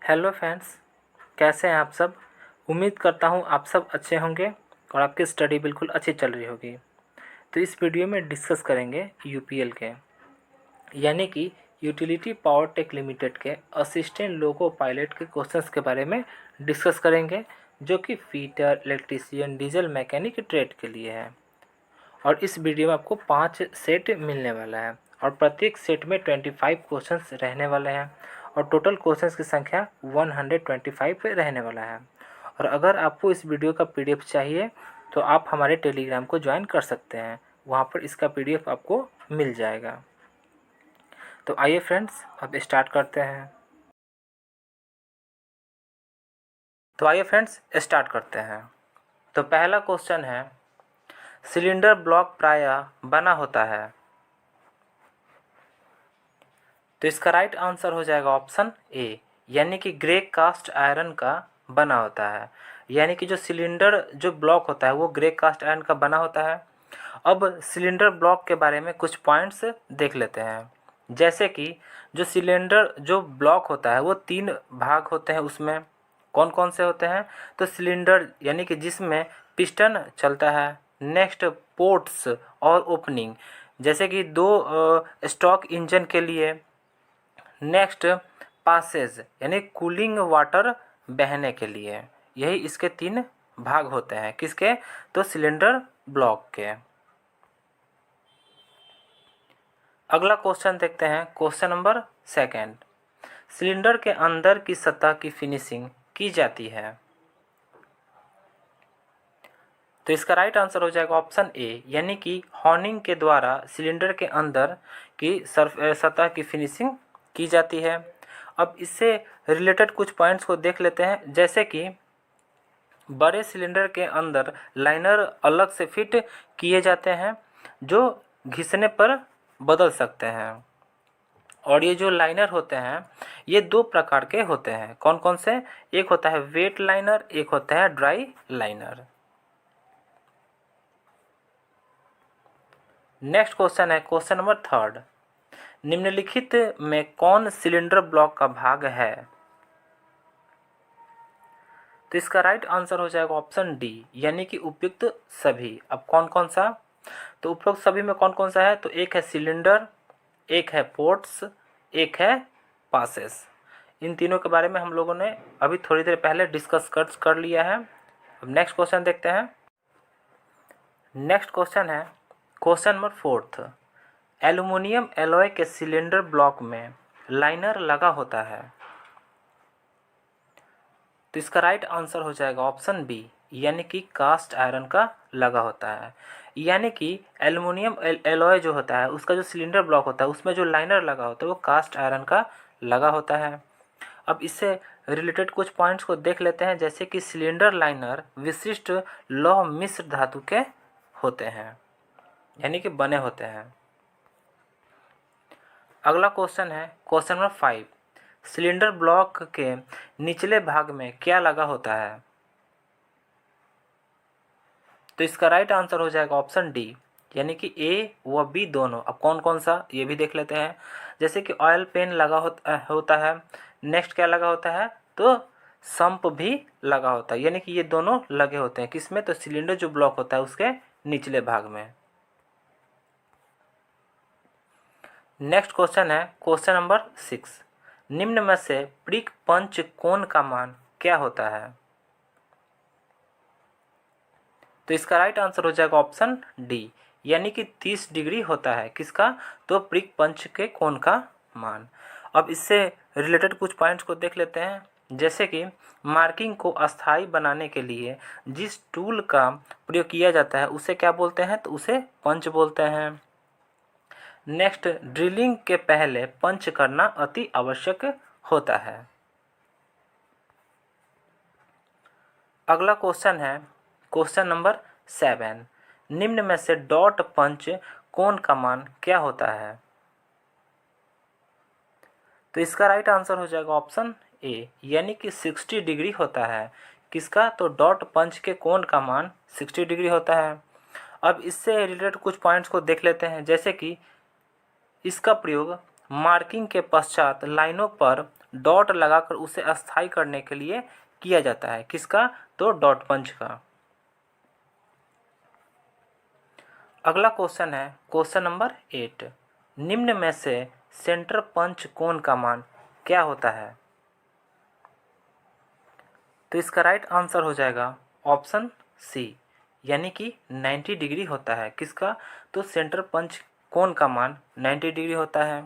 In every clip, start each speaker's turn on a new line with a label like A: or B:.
A: Hello friends, कैसे हैं आप सब। उम्मीद करता हूं आप सब अच्छे होंगे और आपकी स्टडी बिल्कुल अच्छी चल रही होगी। तो इस वीडियो में डिस्कस करेंगे यूपीएल के यानी कि यूटिलिटी पावर टेक लिमिटेड के असिस्टेंट लोको पायलट के क्वेश्चंस के बारे में डिस्कस करेंगे, जो कि fitter, electrician, diesel mechanic trade के लिए है। और इस वीडियो में आपको 5 सेट मिलने वाला है और प्रत्येक सेट में 25 क्वेश्चंस रहने वाले हैं और टोटल क्वेश्चंस की संख्या 125 पे रहने वाला है। और अगर आपको इस वीडियो का पीडीएफ चाहिए तो आप हमारे टेलीग्राम को ज्वाइन कर सकते हैं, वहाँ पर इसका पीडीएफ आपको मिल जाएगा। तो आइए फ्रेंड्स, अब स्टार्ट करते हैं। तो पहला क्वेश्चन है, सिलेंडर ब्लॉक प्रायः बना होता है। तो इसका राइट आंसर हो जाएगा ऑप्शन ए, यानी कि ग्रे कास्ट आयरन का बना होता है। यानी कि जो सिलेंडर जो ब्लॉक होता है वो ग्रे कास्ट आयरन का बना होता है। अब सिलेंडर ब्लॉक के बारे में कुछ पॉइंट्स देख लेते हैं। जैसे कि जो सिलेंडर जो ब्लॉक होता है वो 3 भाग होते हैं। उसमें कौन कौन से होते हैं? तो सिलेंडर यानी कि जिसमें पिस्टन चलता है, नेक्स्ट पोर्ट्स और ओपनिंग, जैसे कि 2 स्टॉक इंजन के लिए, नेक्स्ट पासेज यानी कूलिंग वाटर बहने के लिए। यही इसके 3 भाग होते हैं। किसके? तो सिलेंडर ब्लॉक के। अगला क्वेश्चन देखते हैं, क्वेश्चन नंबर 2। सिलेंडर के अंदर की सतह की फिनिशिंग की जाती है। तो इसका राइट आंसर हो जाएगा ऑप्शन ए, यानी कि हॉर्निंग के द्वारा सिलेंडर के अंदर की सतह की फिनिशिंग की जाती है। अब इससे रिलेटेड कुछ पॉइंट्स को देख लेते हैं। जैसे कि बड़े सिलेंडर के अंदर लाइनर अलग से फिट किए जाते हैं जो घिसने पर बदल सकते हैं। और ये जो लाइनर होते हैं ये 2 प्रकार के होते हैं। कौन कौन से? एक होता है वेट लाइनर, एक होता है ड्राई लाइनर। नेक्स्ट क्वेश्चन है क्वेश्चन नंबर 3। निम्नलिखित में कौन सिलेंडर ब्लॉक का भाग है? तो इसका राइट आंसर हो जाएगा ऑप्शन डी, यानी कि उपयुक्त सभी। अब कौन कौन सा? तो उपयुक्त सभी में कौन कौन सा है? तो एक है सिलेंडर, एक है पोर्ट्स, एक है पासेस। इन तीनों के बारे में हम लोगों ने अभी थोड़ी देर पहले डिस्कस कर लिया है। अब नेक्स्ट क्वेश्चन देखते हैं। नेक्स्ट क्वेश्चन है क्वेश्चन नंबर 4। एल्युमिनियम एलॉय के सिलेंडर ब्लॉक में लाइनर लगा होता है। तो इसका राइट आंसर हो जाएगा ऑप्शन बी, यानी कि कास्ट आयरन का लगा होता है। यानी कि एल्युमिनियम एलॉय जो होता है उसका जो सिलेंडर ब्लॉक होता है उसमें जो लाइनर लगा होता है वो कास्ट आयरन का लगा होता है। अब इससे रिलेटेड कुछ पॉइंट्स को देख लेते हैं। जैसे कि सिलेंडर लाइनर विशिष्ट लौह मिश्र धातु के होते हैं, यानी कि बने होते हैं। अगला क्वेश्चन है क्वेश्चन नंबर 5। सिलेंडर ब्लॉक के निचले भाग में क्या लगा होता है? तो इसका राइट आंसर हो जाएगा ऑप्शन डी, यानी कि ए व बी दोनों। अब कौन कौन सा ये भी देख लेते हैं। जैसे कि ऑयल पेन लगा होता है। नेक्स्ट क्या लगा होता है? तो संप भी लगा होता है, यानी कि ये दोनों लगे होते हैं। किसमें? तो सिलेंडर जो ब्लॉक होता है उसके निचले भाग में। नेक्स्ट क्वेश्चन है क्वेश्चन नंबर 6। निम्न में से प्रिक पंच कोण का मान क्या होता है? तो इसका राइट आंसर हो जाएगा ऑप्शन डी, यानी कि 30 डिग्री होता है। किसका? तो प्रिक पंच के कोण का मान। अब इससे रिलेटेड कुछ पॉइंट्स को देख लेते हैं। जैसे कि मार्किंग को अस्थायी बनाने के लिए जिस टूल का प्रयोग किया जाता है उसे क्या बोलते हैं? तो उसे पंच बोलते हैं। नेक्स्ट, ड्रिलिंग के पहले पंच करना अति आवश्यक होता है। अगला क्वेश्चन है क्वेश्चन नंबर 7। निम्न में से डॉट पंच कोण का मान क्या होता है? तो इसका राइट आंसर हो जाएगा ऑप्शन ए, यानी कि 60 डिग्री होता है। किसका? तो डॉट पंच के कोण का मान 60 डिग्री होता है। अब इससे रिलेटेड कुछ पॉइंट्स को देख लेते हैं। जैसे कि इसका प्रयोग मार्किंग के पश्चात लाइनों पर डॉट लगाकर उसे अस्थायी करने के लिए किया जाता है। किसका? तो डॉट पंच का। अगला क्वेश्चन है क्वेश्चन नंबर 8। निम्न में से सेंटर पंच कोण का मान क्या होता है? तो इसका राइट आंसर हो जाएगा ऑप्शन सी, यानी कि 90 डिग्री होता है। किसका? तो सेंटर पंच कोण का मान 90 डिग्री होता है।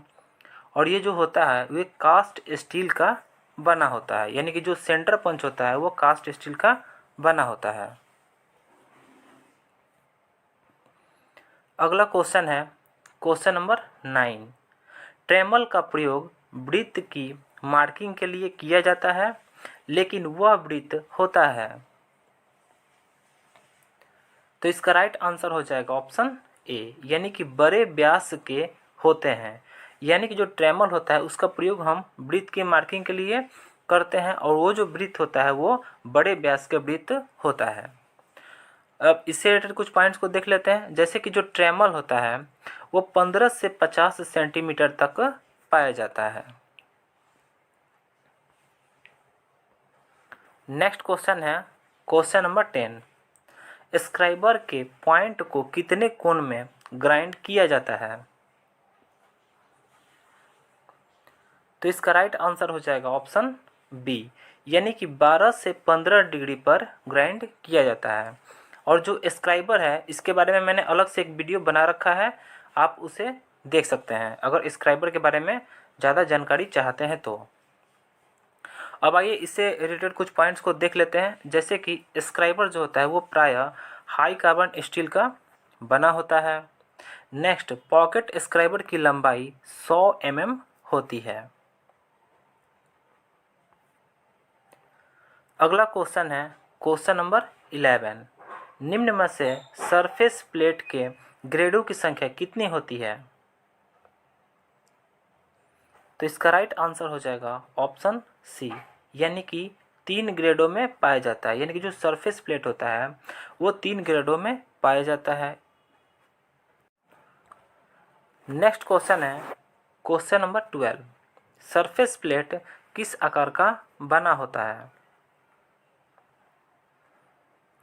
A: और ये जो होता है वो कास्ट स्टील का बना होता है, यानी कि जो सेंटर पंच होता है वो कास्ट स्टील का बना होता है। अगला क्वेश्चन है क्वेश्चन नंबर 9। ट्रेमल का प्रयोग वृत्त की मार्किंग के लिए किया जाता है, लेकिन वह वृत्त होता है। तो इसका राइट आंसर हो जाएगा ऑप्शन ए, यानी कि बड़े व्यास के होते हैं। यानी कि जो ट्रेमल होता है उसका प्रयोग हम वृत्त की मार्किंग के लिए करते हैं, और वो जो वृत्त होता है वो बड़े व्यास के वृत्त होता है। अब इससे रिलेटेड कुछ पॉइंट्स को देख लेते हैं। जैसे कि जो ट्रेमल होता है वो 15 से 50 सेंटीमीटर तक पाया जाता है। नेक्स्ट क्वेश्चन है क्वेश्चन नंबर 10। स्क्राइबर के पॉइंट को कितने कोण में ग्राइंड किया जाता है? तो इसका राइट आंसर हो जाएगा ऑप्शन बी, यानी कि 12 से 15 डिग्री पर ग्राइंड किया जाता है। और जो स्क्राइबर है इसके बारे में मैंने अलग से एक वीडियो बना रखा है, आप उसे देख सकते हैं अगर स्क्राइबर के बारे में ज़्यादा जानकारी चाहते हैं तो। अब आइए इससे रिलेटेड कुछ पॉइंट्स को देख लेते हैं। जैसे कि स्क्राइबर जो होता है वो प्रायः हाई कार्बन स्टील का बना होता है। नेक्स्ट, पॉकेट स्क्राइबर की लंबाई 100 mm होती है। अगला क्वेश्चन है क्वेश्चन नंबर 11। निम्न में से सरफेस प्लेट के ग्रेडों की संख्या कितनी होती है? तो इसका राइट आंसर हो जाएगा ऑप्शन सी, यानी कि 3 ग्रेडों में पाया जाता है। यानी कि जो सरफेस प्लेट होता है वो 3 ग्रेडों में पाया जाता है। नेक्स्ट क्वेश्चन है क्वेश्चन नंबर 12। सरफेस प्लेट किस आकार का बना होता है?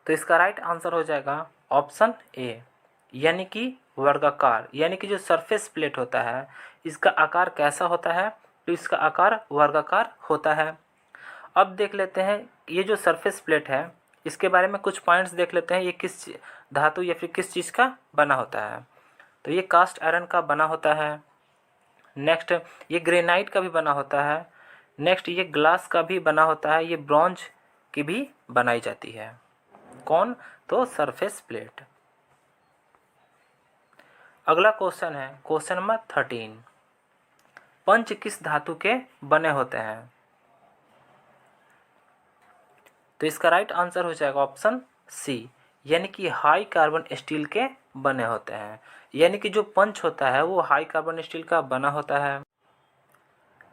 A: तो इसका राइट आंसर हो जाएगा ऑप्शन ए, यानी कि वर्गाकार। यानी कि जो सरफेस प्लेट होता है इसका आकार कैसा होता है? तो इसका आकार वर्गाकार होता है। अब देख लेते हैं ये जो सरफेस प्लेट है इसके बारे में कुछ पॉइंट्स देख लेते हैं। ये किस धातु या फिर किस चीज़ का बना होता है? तो ये कास्ट आयरन का बना होता है। नेक्स्ट, ये ग्रेनाइट का भी बना होता है। नेक्स्ट, ये ग्लास का भी बना होता है। ये ब्रॉन्ज की भी बनाई जाती है। कौन? तो सरफेस प्लेट। अगला क्वेश्चन है क्वेश्चन नंबर 13। पंच किस धातु के बने होते हैं? तो इसका राइट आंसर हो जाएगा ऑप्शन सी, यानी कि हाई कार्बन स्टील के बने होते हैं। यानी कि जो पंच होता है वो हाई कार्बन स्टील का बना होता है।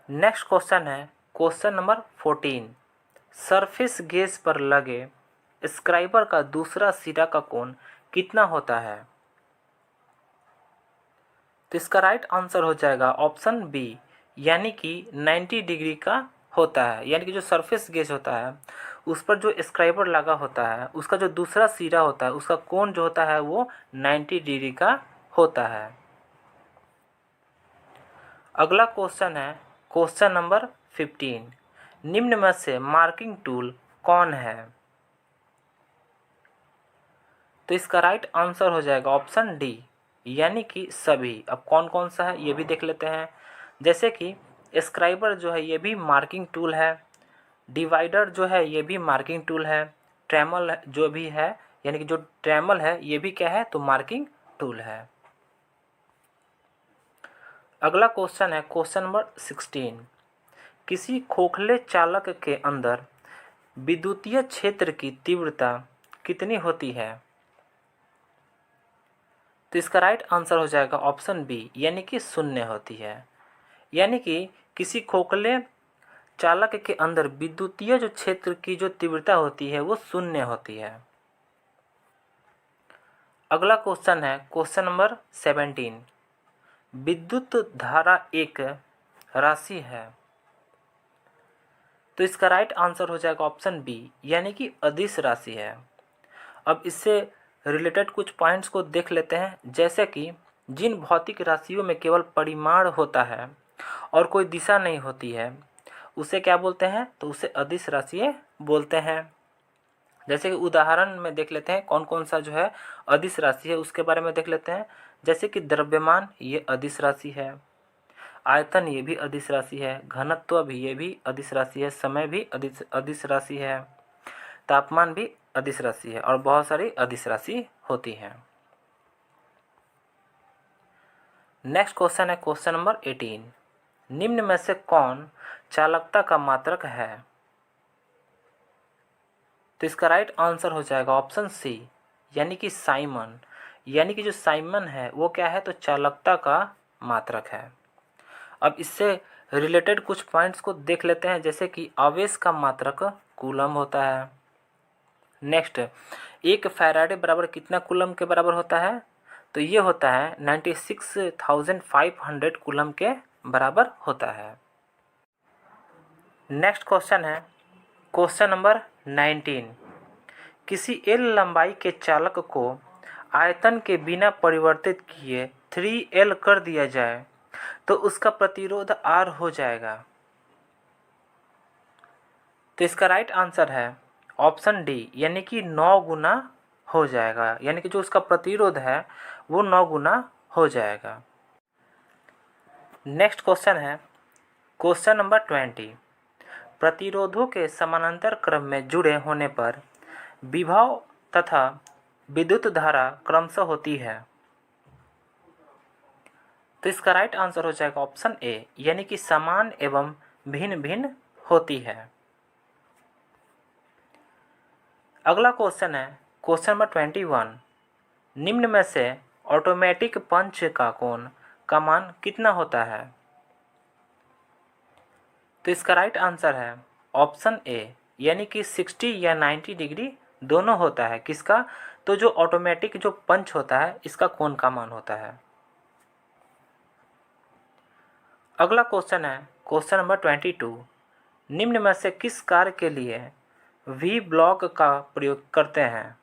A: नेक्स्ट क्वेश्चन है क्वेश्चन नंबर 14। सरफेस गेज पर लगे स्क्राइबर का दूसरा सिरा का कोण कितना होता है? तो इसका राइट आंसर हो जाएगा ऑप्शन बी, यानी कि 90 डिग्री का होता है। यानी कि जो सरफेस गेज होता है उस पर जो स्क्राइबर लगा होता है उसका जो दूसरा सिरा होता है उसका कोण जो होता है वो 90 डिग्री का होता है। अगला क्वेश्चन है क्वेश्चन नंबर 15। निम्न में से मार्किंग टूल कौन है? तो इसका राइट आंसर हो जाएगा ऑप्शन डी, यानी कि सभी। अब कौन कौन सा है ये भी देख लेते हैं। जैसे कि स्क्राइबर जो है ये भी मार्किंग टूल है। डिवाइडर जो है ये भी मार्किंग टूल है। ट्रेमल जो भी है, यानी कि जो ट्रेमल है ये भी क्या है? तो मार्किंग टूल है। अगला क्वेश्चन है क्वेश्चन नंबर 16। किसी खोखले चालक के अंदर विद्युतीय क्षेत्र की तीव्रता कितनी होती है? तो इसका राइट आंसर हो जाएगा ऑप्शन बी, यानी कि 0 होती है। यानी कि किसी खोखले चालक के अंदर विद्युतीय जो क्षेत्र की जो तीव्रता होती है वो 0 होती है। अगला क्वेश्चन है क्वेश्चन नंबर 17। विद्युत धारा एक राशि है तो इसका राइट आंसर हो जाएगा ऑप्शन बी, यानी कि अदिश राशि है। अब इससे रिलेटेड कुछ पॉइंट्स को देख लेते हैं, जैसे कि जिन भौतिक राशियों में केवल परिमाण होता है और कोई दिशा नहीं होती है उसे क्या बोलते हैं, तो उसे अदिश राशि बोलते हैं। जैसे कि उदाहरण में देख लेते हैं कौन कौन सा जो है अदिश राशि है, उसके बारे में देख लेते हैं। जैसे कि द्रव्यमान, ये अदिश राशि है। आयतन, ये भी अदिश राशि है। घनत्व भी, ये भी अदिश राशि है। समय भी अदिश राशि है। तापमान भी अदिश राशि है और बहुत सारी अदिश राशि होती है। नेक्स्ट क्वेश्चन है क्वेश्चन नंबर 18। निम्न में से कौन चालकता का मात्रक है? तो इसका राइट आंसर हो जाएगा ऑप्शन सी, यानी कि साइमन। यानी कि जो साइमन है वो क्या है, तो चालकता का मात्रक है। अब इससे रिलेटेड कुछ पॉइंट्स को देख लेते हैं, जैसे कि आवेश का मात्रक कूलम होता है। नेक्स्ट, एक फैराडे बराबर कितना कूलम के बराबर होता है, तो ये होता है 96,500 कूलम के बराबर होता है। नेक्स्ट क्वेश्चन है क्वेश्चन नंबर 19। किसी एल लंबाई के चालक को आयतन के बिना परिवर्तित किए 3L कर दिया जाए तो उसका प्रतिरोध R हो जाएगा। तो इसका राइट आंसर है ऑप्शन डी, यानी कि 9 गुना हो जाएगा। यानी कि जो उसका प्रतिरोध है वो 9 गुना हो जाएगा। नेक्स्ट क्वेश्चन है क्वेश्चन नंबर 20। प्रतिरोधों के समानांतर क्रम में जुड़े होने पर विभव तथा विद्युत धारा क्रमशः होती है। तो इसका राइट आंसर हो जाएगा ऑप्शन ए, यानी कि समान एवं भिन्न भिन्न होती है। अगला क्वेश्चन है क्वेश्चन नंबर 21। निम्न में से ऑटोमेटिक पंच का कोण का मान कितना होता है? तो इसका राइट आंसर है ऑप्शन ए, यानी कि 60 या 90 डिग्री दोनों होता है। किसका? तो जो ऑटोमेटिक जो पंच होता है इसका कोण का मान होता है। अगला क्वेश्चन है क्वेश्चन नंबर 22। निम्न में से किस कार्य के लिए वी ब्लॉक का प्रयोग करते हैं?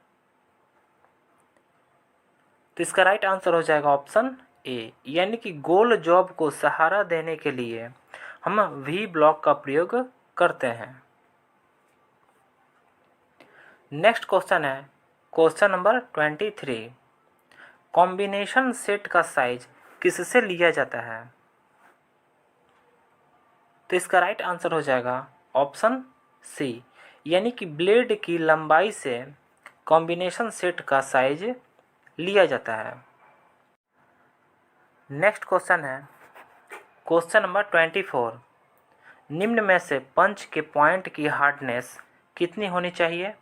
A: तो इसका राइट आंसर हो जाएगा ऑप्शन ए, यानी कि गोल जॉब को सहारा देने के लिए हम वी ब्लॉक का प्रयोग करते हैं। नेक्स्ट क्वेश्चन है क्वेश्चन नंबर 23। कॉम्बिनेशन सेट का साइज किससे लिया जाता है? तो इसका राइट आंसर हो जाएगा ऑप्शन सी, यानी कि ब्लेड की लंबाई से कॉम्बिनेशन सेट का साइज लिया जाता है। नेक्स्ट क्वेश्चन है क्वेश्चन नंबर 24। निम्न में से पंच के पॉइंट की हार्डनेस कितनी होनी चाहिए?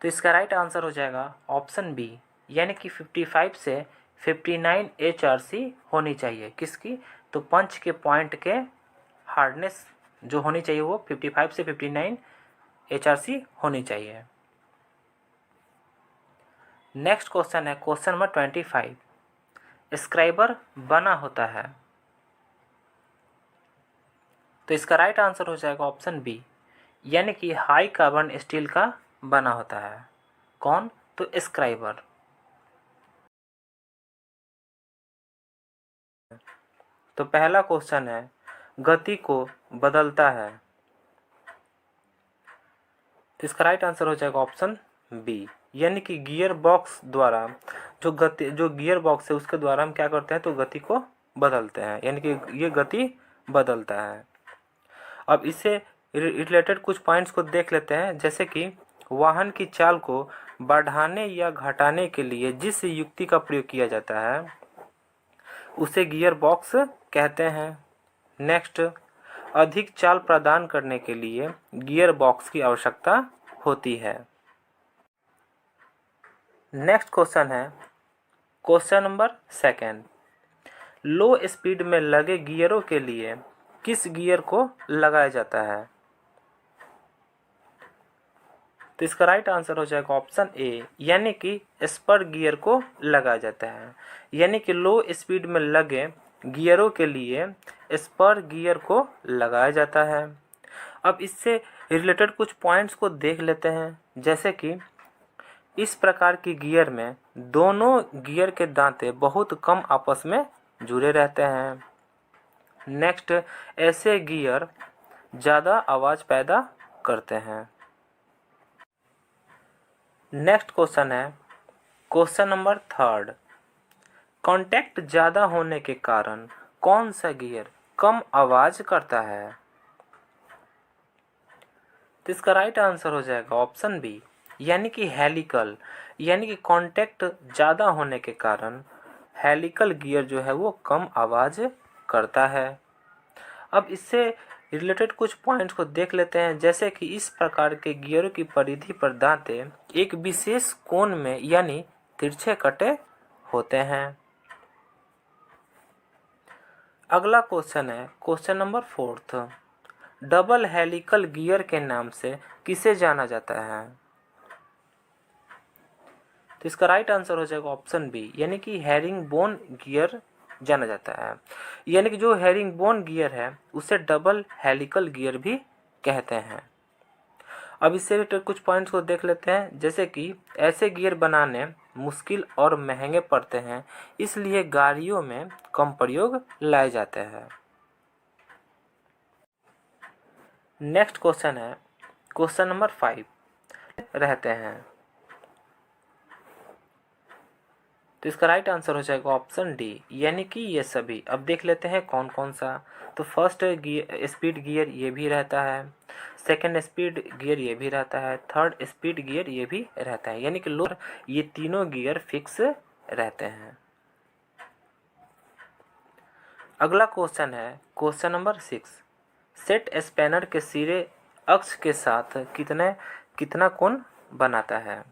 A: तो इसका राइट आंसर हो जाएगा ऑप्शन बी, यानी कि 55 से 59 HRC होनी चाहिए। किसकी? तो पंच के पॉइंट के हार्डनेस जो होनी चाहिए वो 55 से 59 HRC होनी चाहिए। नेक्स्ट क्वेश्चन है क्वेश्चन नंबर 25। स्क्राइबर बना होता है। तो इसका राइट आंसर हो जाएगा ऑप्शन बी, यानी कि हाई कार्बन स्टील का बना होता है। कौन? तो स्क्राइबर। तो पहला क्वेश्चन है गति को बदलता है। तो इसका राइट आंसर हो जाएगा ऑप्शन बी, यानी कि गियर बॉक्स द्वारा जो गियर बॉक्स है उसके द्वारा हम क्या करते हैं, तो गति को बदलते हैं, यानी कि ये गति बदलता है। अब इससे रिलेटेड कुछ पॉइंट्स को देख लेते हैं, जैसे कि वाहन की चाल को बढ़ाने या घटाने के लिए जिस युक्ति का प्रयोग किया जाता है उसे गियर बॉक्स कहते हैं। नेक्स्ट, अधिक चाल प्रदान करने के लिए गियर बॉक्स की आवश्यकता होती है। नेक्स्ट क्वेश्चन है क्वेश्चन नंबर 2। लो स्पीड में लगे गियरों के लिए किस गियर को लगाया जाता है? तो इसका राइट आंसर हो जाएगा ऑप्शन ए, यानी कि स्पर गियर को लगाया जाता है। यानी कि लो स्पीड में लगे गियरों के लिए स्पर गियर को लगाया जाता है। अब इससे रिलेटेड कुछ पॉइंट्स को देख लेते हैं, जैसे कि इस प्रकार की गियर में दोनों गियर के दांते बहुत कम आपस में जुड़े रहते हैं। नेक्स्ट, ऐसे गियर ज़्यादा आवाज़ पैदा करते हैं। नेक्स्ट क्वेश्चन है क्वेश्चन नंबर 3। कांटेक्ट ज़्यादा होने के कारण कौन सा गियर कम आवाज़ करता है? तो इसका राइट आंसर हो जाएगा ऑप्शन बी, यानी कि हेलिकल। यानी कि कांटेक्ट ज़्यादा होने के कारण हेलिकल गियर जो है वो कम आवाज़ करता है। अब इससे रिलेटेड कुछ पॉइंट्स को देख लेते हैं, जैसे कि इस प्रकार के गियरों की परिधि पर दांते एक विशेष कोण में यानी तिरछे कटे होते हैं। अगला क्वेश्चन है question number 4। Double helical gear के नाम से किसे जाना जाता है? तो इसका राइट आंसर हो जाएगा ऑप्शन बी, यानी कि हेरिंग बोन गियर जाना जाता है। यानी कि जो हेरिंग बोन गियर है उसे डबल हेलिकल गियर भी कहते हैं। अब इससे रिलेटेड कुछ पॉइंट्स को देख लेते हैं, जैसे कि ऐसे गियर बनाने मुश्किल और महंगे पड़ते हैं, इसलिए गाड़ियों में कम प्रयोग लाए जाते हैं। नेक्स्ट क्वेश्चन है क्वेश्चन नंबर 5 रहते हैं। तो इसका राइट आंसर हो जाएगा ऑप्शन डी, यानी कि ये सभी। अब देख लेते हैं कौन कौन सा। तो फर्स्ट गियर स्पीड गियर ये भी रहता है, सेकंड स्पीड गियर ये भी रहता है, थर्ड स्पीड गियर ये भी रहता है, यानी कि लोअर ये तीनों गियर फिक्स रहते हैं। अगला क्वेश्चन है क्वेश्चन नंबर 6। सेट स्पैनर के सिरे अक्ष के साथ कितना कोण बनाता है?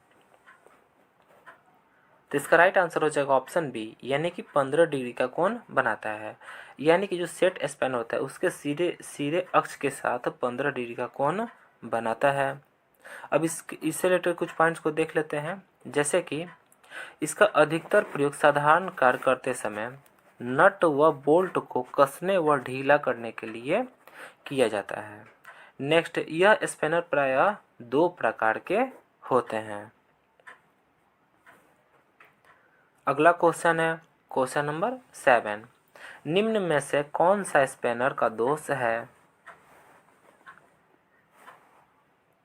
A: तो इसका राइट आंसर हो जाएगा ऑप्शन बी, यानी कि 15 डिग्री का कोण बनाता है। यानी कि जो सेट स्पैन होता है उसके सीधे अक्ष के साथ 15 डिग्री का कोण बनाता है। अब इससे रिलेटेड कुछ पॉइंट्स को देख लेते हैं, जैसे कि इसका अधिकतर प्रयोग साधारण कार्य करते समय नट व बोल्ट को कसने व ढीला करने के लिए किया जाता है। नेक्स्ट, यह स्पैनर प्रायः 2 प्रकार के होते हैं। अगला क्वेश्चन है क्वेश्चन नंबर 7। निम्न में से कौन सा स्पैनर का दोष है?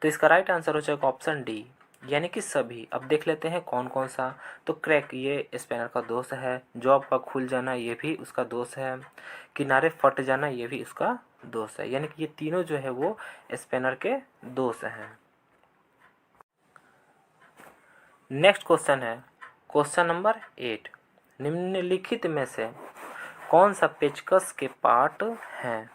A: तो इसका राइट आंसर हो जाएगा ऑप्शन डी, यानी कि सभी। अब देख लेते हैं कौन कौन सा। तो क्रैक ये स्पैनर का दोष है, जॉब का खुल जाना ये भी उसका दोष है, किनारे फट जाना ये भी उसका दोष है, यानी कि ये तीनों जो है वो स्पैनर के दोष हैं। नेक्स्ट क्वेश्चन है क्वेश्चन नंबर 8। निम्नलिखित में से कौन सा पेचकस के पार्ट हैं?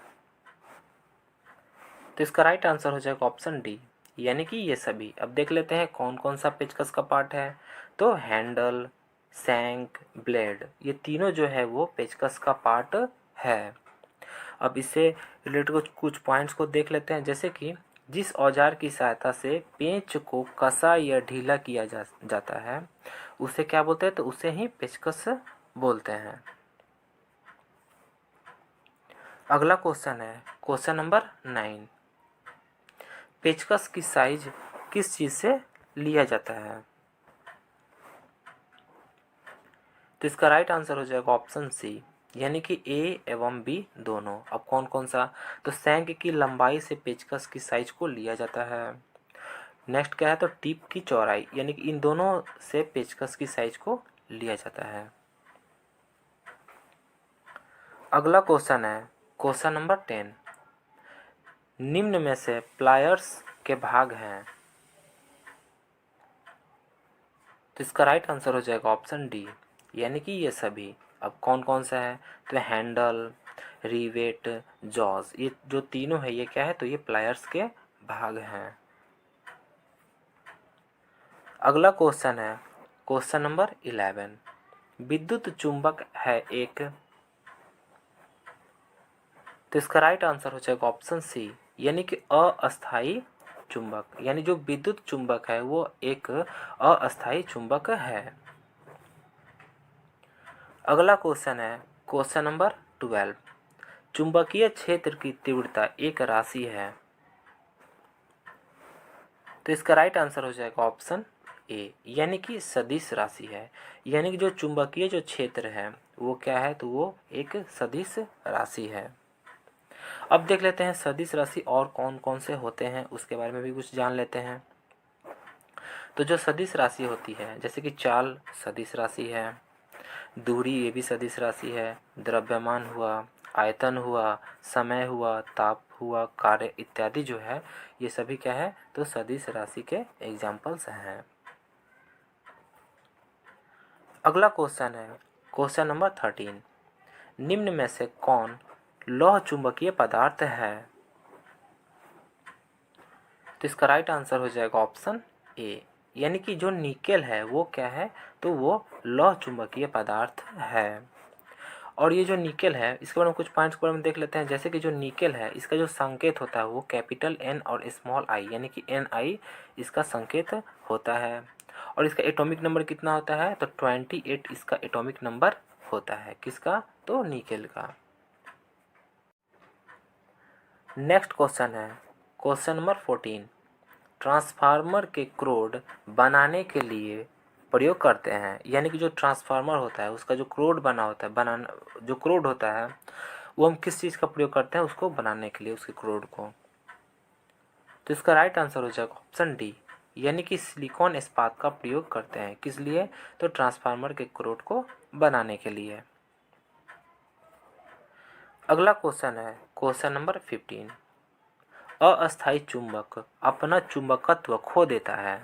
A: तो इसका राइट आंसर हो जाएगा ऑप्शन डी, यानी कि ये सभी। अब देख लेते हैं कौन कौन सा पेचकस का पार्ट है। तो हैंडल, शैंक, ब्लेड ये तीनों जो है वो पेचकस का पार्ट है। अब इससे रिलेटेड कुछ पॉइंट्स को देख लेते हैं, जैसे कि जिस औजार की सहायता से पेंच को कसा या ढीला किया जाता है उसे क्या बोलते हैं? तो उसे ही पेचकस बोलते हैं। अगला क्वेश्चन है क्वेश्चन नंबर 9। पेचकस की साइज किस चीज़ से लिया जाता है? तो इसका राइट आंसर हो जाएगा ऑप्शन सी, यानी कि ए एवं बी दोनों। अब कौन कौन सा? तो शैंक की लंबाई से पेचकस की साइज को लिया जाता है। नेक्स्ट क्या है? तो टिप की चौड़ाई, यानी कि इन दोनों से पेचकस की साइज को लिया जाता है। अगला क्वेश्चन है क्वेश्चन नंबर 10। निम्न में से प्लायर्स के भाग हैं? तो इसका राइट आंसर हो जाएगा ऑप्शन डी, यानी कि ये सभी। अब कौन कौन सा है? तो हैंडल, रिवेट, जॉज ये जो तीनों है ये क्या है? तो ये प्लायर्स के भाग हैं। अगला क्वेश्चन है क्वेश्चन नंबर 11। विद्युत चुंबक है एक? तो इसका राइट आंसर हो जाएगा ऑप्शन सी, यानी कि अस्थायी चुंबक। यानी जो विद्युत चुंबक है वो एक अस्थायी चुंबक है। अगला क्वेश्चन है क्वेश्चन नंबर 12। चुंबकीय क्षेत्र की तीव्रता एक राशि है। तो इसका राइट आंसर हो जाएगा ऑप्शन ए, यानी कि सदिश राशि है। यानी कि जो चुंबकीय जो क्षेत्र है वो क्या है, तो वो एक सदिश राशि है। अब देख लेते हैं सदिश राशि और कौन कौन से होते हैं, उसके बारे में भी कुछ जान लेते हैं। तो जो सदिश राशि होती है, जैसे कि चाल सदिश राशि है, दूरी ये भी सदिश राशि है, द्रव्यमान हुआ, आयतन हुआ, समय हुआ, ताप हुआ, कार्य इत्यादि जो है ये सभी क्या है, तो सदिश राशि के एग्जाम्पल्स हैं। अगला क्वेश्चन है क्वेश्चन नंबर 13। निम्न में से कौन लौह चुंबकीय पदार्थ है? तो इसका राइट आंसर हो जाएगा ऑप्शन ए, यानी कि जो निकेल है वो क्या है, तो वो लौह चुंबकीय पदार्थ है। और ये जो निकेल है इसके बारे में कुछ पॉइंट्स के बारे में देख लेते हैं। जैसे कि जो निकेल है इसका जो संकेत होता है वो कैपिटल एन और स्मॉल आई, यानी कि एन आई इसका संकेत होता है। और इसका एटॉमिक नंबर कितना होता है, तो 28 इसका एटॉमिक नंबर होता है। किसका, तो निकेल का। नेक्स्ट क्वेश्चन है क्वेश्चन नंबर 14। ट्रांसफार्मर के क्रोड बनाने के लिए प्रयोग करते हैं, यानी कि जो ट्रांसफार्मर होता है उसका जो क्रोड बना होता है, बनाना जो क्रोड होता है वो हम किस चीज़ का प्रयोग करते हैं, उसको बनाने के लिए, उसके क्रोड को। तो इसका राइट आंसर हो जाएगा ऑप्शन डी, यानी कि सिलिकॉन इस्पात का प्रयोग करते हैं। किस लिए, तो ट्रांसफार्मर के क्रोड को बनाने के लिए। अगला क्वेश्चन है क्वेश्चन नंबर 15। अस्थायी चुंबक अपना चुंबकत्व खो देता है।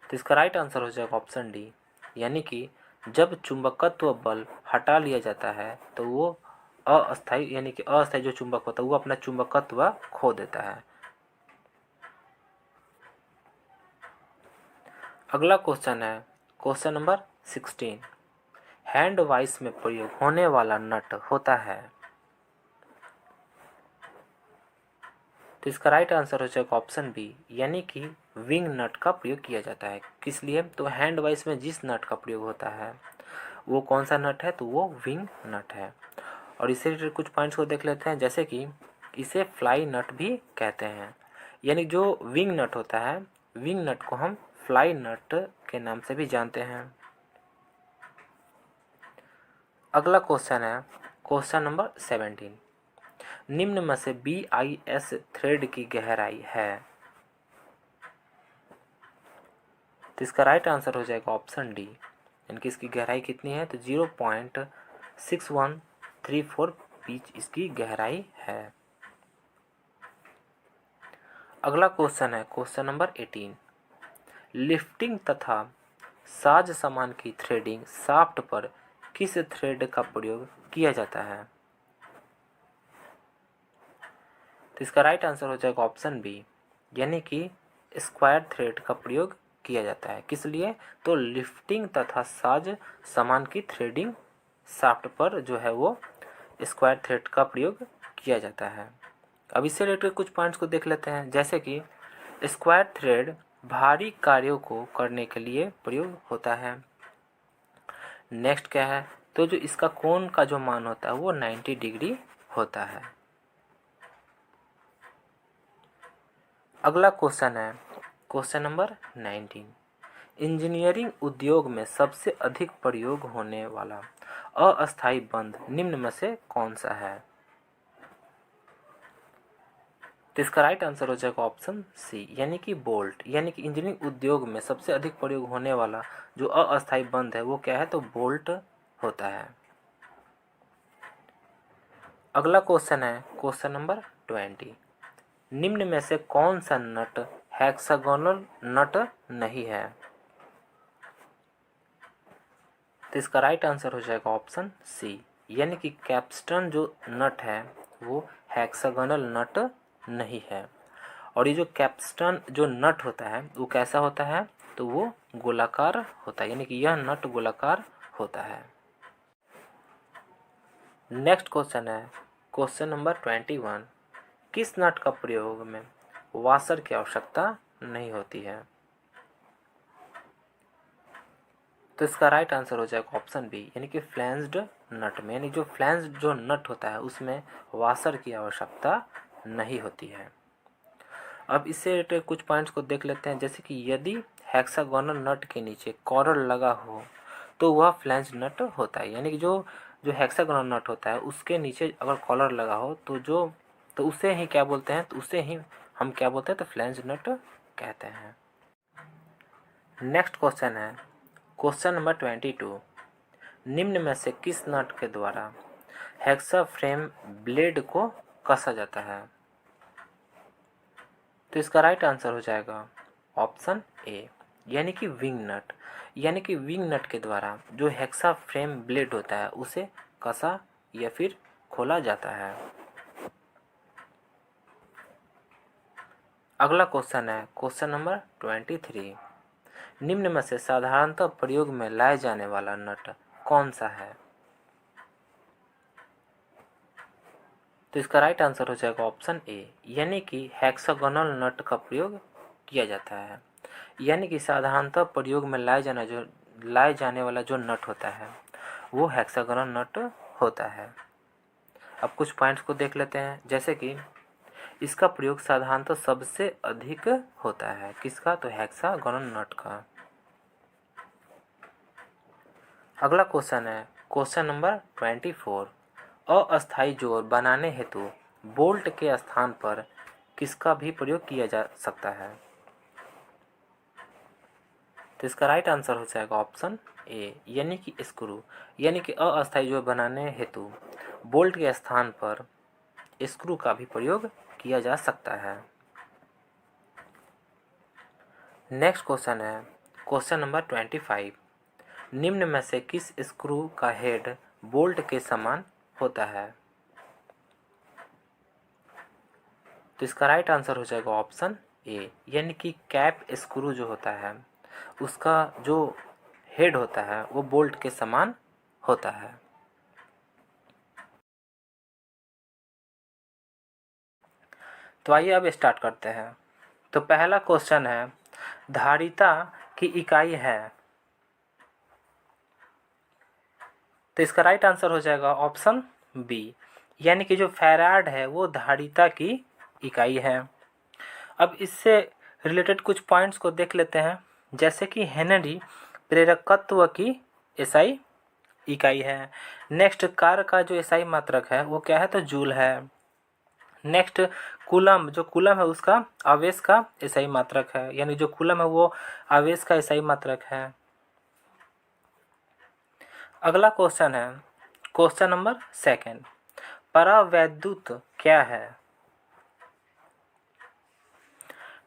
A: तो इसका राइट आंसर हो जाएगा ऑप्शन डी, यानी कि जब चुंबकत्व बल हटा लिया जाता है तो वो अस्थायी, यानी कि अस्थायी जो चुंबक होता है वो अपना चुंबकत्व खो देता है। अगला क्वेश्चन है क्वेश्चन नंबर 16। हैंड वाइस में प्रयोग होने वाला नट होता है। तो इसका राइट आंसर हो जाएगा ऑप्शन बी, यानी कि विंग नट का प्रयोग किया जाता है। किस लिए, तो हैंड वाइस में जिस नट का प्रयोग होता है वो कौन सा नट है, तो वो विंग नट है। और इससे रिलेटेड कुछ पॉइंट्स को देख लेते हैं। जैसे कि इसे फ्लाई नट भी कहते हैं, यानी जो विंग नट होता है, विंग नट को हम फ्लाई नट के नाम से भी जानते हैं। अगला क्वेश्चन है क्वेश्चन नंबर 17। निम्न में से BIS थ्रेड की गहराई है। तो इसका राइट आंसर हो जाएगा ऑप्शन डी, यानी कि इसकी गहराई कितनी है, तो 0.6134 पिच इसकी गहराई है। अगला क्वेश्चन है क्वेश्चन नंबर 18। लिफ्टिंग तथा साज सामान की थ्रेडिंग शाफ्ट पर किस थ्रेड का प्रयोग किया जाता है। तो इसका राइट आंसर हो जाएगा ऑप्शन बी, यानी कि स्क्वायर थ्रेड का प्रयोग किया जाता है। किस लिए, तो लिफ्टिंग तथा साज सामान की थ्रेडिंग शाफ्ट पर जो है वो स्क्वायर थ्रेड का प्रयोग किया जाता है। अब इससे रिलेटेड कुछ पॉइंट्स को देख लेते हैं। जैसे कि स्क्वायर थ्रेड भारी कार्यों को करने के लिए प्रयोग होता है। नेक्स्ट क्या है, तो जो इसका कोण का जो मान होता है वो 90 डिग्री होता है। अगला क्वेश्चन है क्वेश्चन नंबर 19। इंजीनियरिंग उद्योग में सबसे अधिक प्रयोग होने वाला अस्थायी बंध निम्न में से कौन सा है। तो इसका राइट आंसर हो जाएगा ऑप्शन सी, यानी कि बोल्ट। यानी कि इंजीनियरिंग उद्योग में सबसे अधिक प्रयोग होने वाला जो अस्थायी बंध है वो क्या है, तो बोल्ट होता है। अगला क्वेश्चन है क्वेश्चन नंबर 20। निम्न में से कौन सा नट हेक्सागोनल नट नहीं है। तो इसका राइट आंसर हो जाएगा ऑप्शन सी, यानी कि कैप्स्टन जो नट है वो हेक्सागोनल नट नहीं है। और ये जो कैप्स्टन जो नट होता है वो कैसा होता है, तो वो गोलाकार होता है, यानी कि यह नट गोलाकार होता है। नेक्स्ट क्वेश्चन है क्वेश्चन नंबर 21। किस नट का प्रयोग में वाशर की आवश्यकता नहीं होती है। तो इसका राइट आंसर हो जाएगा ऑप्शन बी, यानी कि फ्लैंज्ड नट में, यानी जो फ्लैंज्ड जो नट होता है उसमें वाशर की आवश्यकता नहीं होती है। अब इससे रिलेटेड कुछ पॉइंट्स को देख लेते हैं, जैसे कि यदि हेक्सागोनल नट के नीचे कॉर्डर लगा हो तो वह फ्लैंज नट होता है, यानी कि जो जो हेक्सागोनल नट होता है उसके नीचे अगर कॉलर लगा हो तो उसे ही क्या बोलते हैं, तो उसे ही हम क्या बोलते हैं, तो फ्लैंज नट कहते हैं। नेक्स्ट क्वेश्चन है क्वेश्चन नंबर 22। निम्न में से किस नट के द्वारा हेक्सा फ्रेम ब्लेड को कसा जाता है? तो इसका राइट आंसर हो जाएगा ऑप्शन ए, यानी कि विंग नट, यानी कि विंग नट के द्वारा जो हेक्सा फ्रेम ब्लेड होता है उसे कसा या फिर खोला जाता है। अगला क्वेश्चन है क्वेश्चन नंबर 23। निम्न में से साधारणतः प्रयोग में लाए जाने वाला नट कौन सा है? तो इसका राइट आंसर हो जाएगा ऑप्शन ए, यानी कि हेक्सागोनल नट का प्रयोग किया जाता है, यानी कि साधारणतः प्रयोग में लाए जाने वाला जो नट होता है वो हेक्सागोनल नट होता है। अब कुछ पॉइंट्स को देख लेते हैं, जैसे कि इसका प्रयोग साधारणतः सबसे अधिक होता है, किसका, तो हेक्सागोनल नट का। अगला क्वेश्चन है क्वेश्चन नंबर 24। अस्थायी जोड़ बनाने हेतु बोल्ट के स्थान पर किसका भी प्रयोग किया जा सकता है? तो इसका राइट आंसर हो जाएगा ऑप्शन ए, यानी कि स्क्रू, यानी कि अस्थायी जोड़ बनाने हेतु बोल्ट के स्थान पर स्क्रू का भी प्रयोग किया जा सकता है। नेक्स्ट क्वेश्चन है क्वेश्चन नंबर 25। निम्न में से किस स्क्रू का हेड बोल्ट के समान होता है? तो इसका राइट आंसर हो जाएगा ऑप्शन ए, यानी कि कैप स्क्रू जो होता है उसका जो हेड होता है वो बोल्ट के समान होता है। तो आइए अब स्टार्ट करते हैं। तो पहला क्वेश्चन है धारिता की इकाई है। तो इसका राइट आंसर हो जाएगा ऑप्शन बी, यानी कि जो फैराड है वो धारिता की इकाई है। अब इससे रिलेटेड कुछ पॉइंट्स को देख लेते हैं, जैसे कि हेनरी प्रेरकत्व की एसआई इकाई है। नेक्स्ट कार का जो एसआई मात्रक है वो क्या है, तो जूल है। नेक्स्ट कूलम, जो कूलम है उसका आवेश का एसआई मात्रक है, यानी जो कूलम है वो आवेश का एसआई मात्रक है। अगला क्वेश्चन है क्वेश्चन नंबर 2। परावैद्युत क्या है?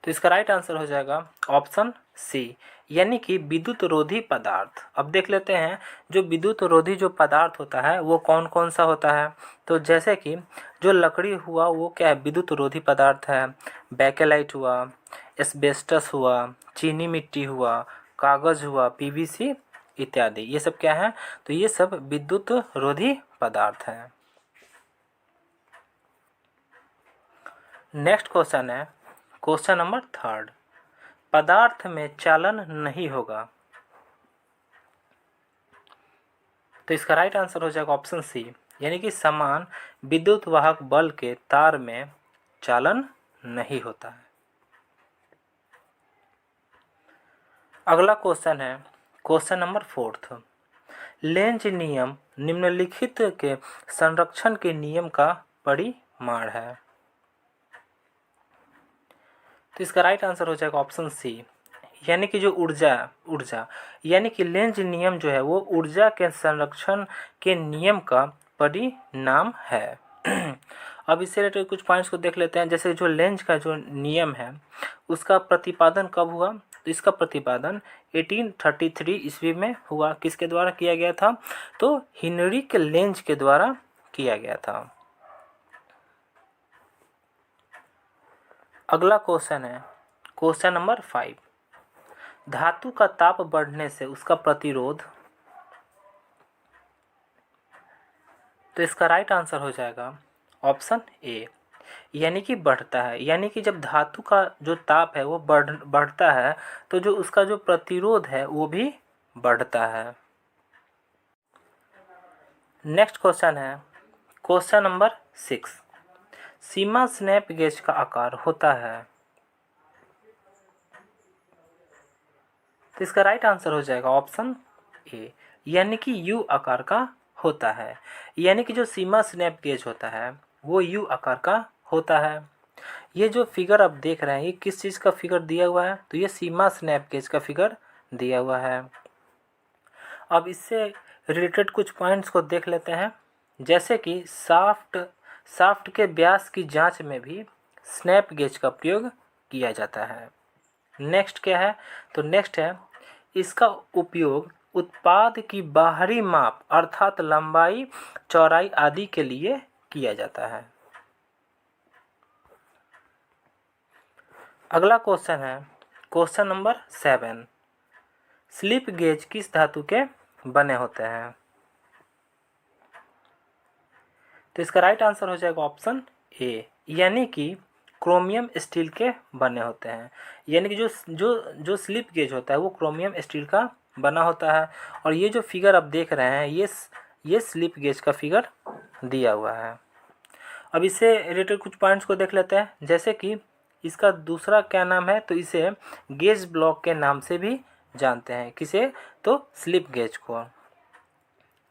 A: तो इसका राइट आंसर हो जाएगा ऑप्शन सी, यानी कि विद्युत रोधी पदार्थ। अब देख लेते हैं जो विद्युत रोधी जो पदार्थ होता है वो कौन कौन सा होता है। तो जैसे कि जो लकड़ी हुआ वो क्या है, विद्युत रोधी पदार्थ है। बैकेलाइट हुआ, एस्बेस्टस हुआ, चीनी मिट्टी हुआ, कागज हुआ, पीवीसी इत्यादि, ये सब क्या है, तो ये सब विद्युत रोधी पदार्थ हैं। नेक्स्ट क्वेश्चन है क्वेश्चन नंबर 3। पदार्थ में चालन नहीं होगा। तो इसका राइट आंसर हो जाएगा ऑप्शन सी, यानी कि समान विद्युत वाहक बल के तार में चालन नहीं होता है। अगला क्वेश्चन है क्वेश्चन नंबर 4। लेंज नियम निम्नलिखित के संरक्षण के नियम का परिमाण है। तो इसका राइट आंसर हो जाएगा ऑप्शन सी, यानी कि जो ऊर्जा यानी कि लेंज नियम जो है वो ऊर्जा के संरक्षण के नियम का परिणाम है। अब इससे रिलेटेड कुछ पॉइंट्स को देख लेते हैं, जैसे जो लेंज का जो नियम है उसका प्रतिपादन कब हुआ। तो इसका प्रतिपादन 1833 ईस्वी में हुआ। किसके द्वारा किया गया था, तो हेनरिक लेंज के द्वारा किया गया था। अगला क्वेश्चन है क्वेश्चन नंबर 5। धातु का ताप बढ़ने से उसका प्रतिरोध। तो इसका राइट आंसर हो जाएगा ऑप्शन ए, यानी कि बढ़ता है, यानी कि जब धातु का जो ताप है वो बढ़ता है तो जो उसका जो प्रतिरोध है वो भी बढ़ता है। नेक्स्ट क्वेश्चन है क्वेश्चन नंबर 6। सीमा स्नैप गेज का आकार होता है। तो इसका राइट आंसर हो जाएगा ऑप्शन ए, यानी कि यू आकार का होता है। यानी कि जो सीमा स्नैप गेज होता है वो यू आकार का होता है। ये जो फिगर आप देख रहे हैं ये किस चीज़ का फिगर दिया हुआ है? तो ये सीमा स्नैप गेज का फिगर दिया हुआ है। अब इससे रिलेटेड कुछ पॉइंट्स को देख लेते हैं, जैसे कि शाफ्ट के व्यास की जांच में भी स्नैप गेज का प्रयोग किया जाता है। नेक्स्ट क्या है? तो नेक्स्ट है इसका उपयोग उत्पाद की बाहरी माप अर्थात लंबाई, चौड़ाई आदि के लिए किया जाता है। अगला क्वेश्चन है क्वेश्चन नंबर 7। स्लिप गेज किस धातु के बने होते हैं? तो इसका राइट आंसर हो जाएगा ऑप्शन ए, यानी कि क्रोमियम स्टील के बने होते हैं। यानी कि जो जो जो स्लिप गेज होता है वो क्रोमियम स्टील का बना होता है। और ये जो फिगर आप देख रहे हैं ये स्लिप गेज का फिगर दिया हुआ है। अब इससे रिलेटेड कुछ पॉइंट्स को देख लेते हैं, जैसे कि इसका दूसरा क्या नाम है? तो इसे गेज ब्लॉक के नाम से भी जानते हैं। किसे? तो स्लिप गेज को।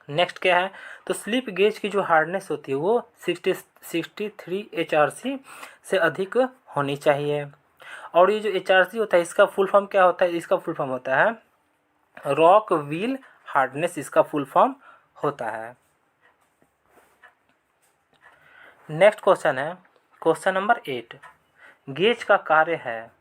A: नेक्स्ट क्या है? तो स्लिप गेज की जो हार्डनेस होती है वो 63 HRC से अधिक होनी चाहिए। और ये जो HRC होता है इसका फुल फॉर्म क्या होता है? इसका फुल फॉर्म होता है रॉक व्हील हार्डनेस, इसका फुल फॉर्म होता है। नेक्स्ट क्वेश्चन है क्वेश्चन नंबर 8। गेज का कार्य है।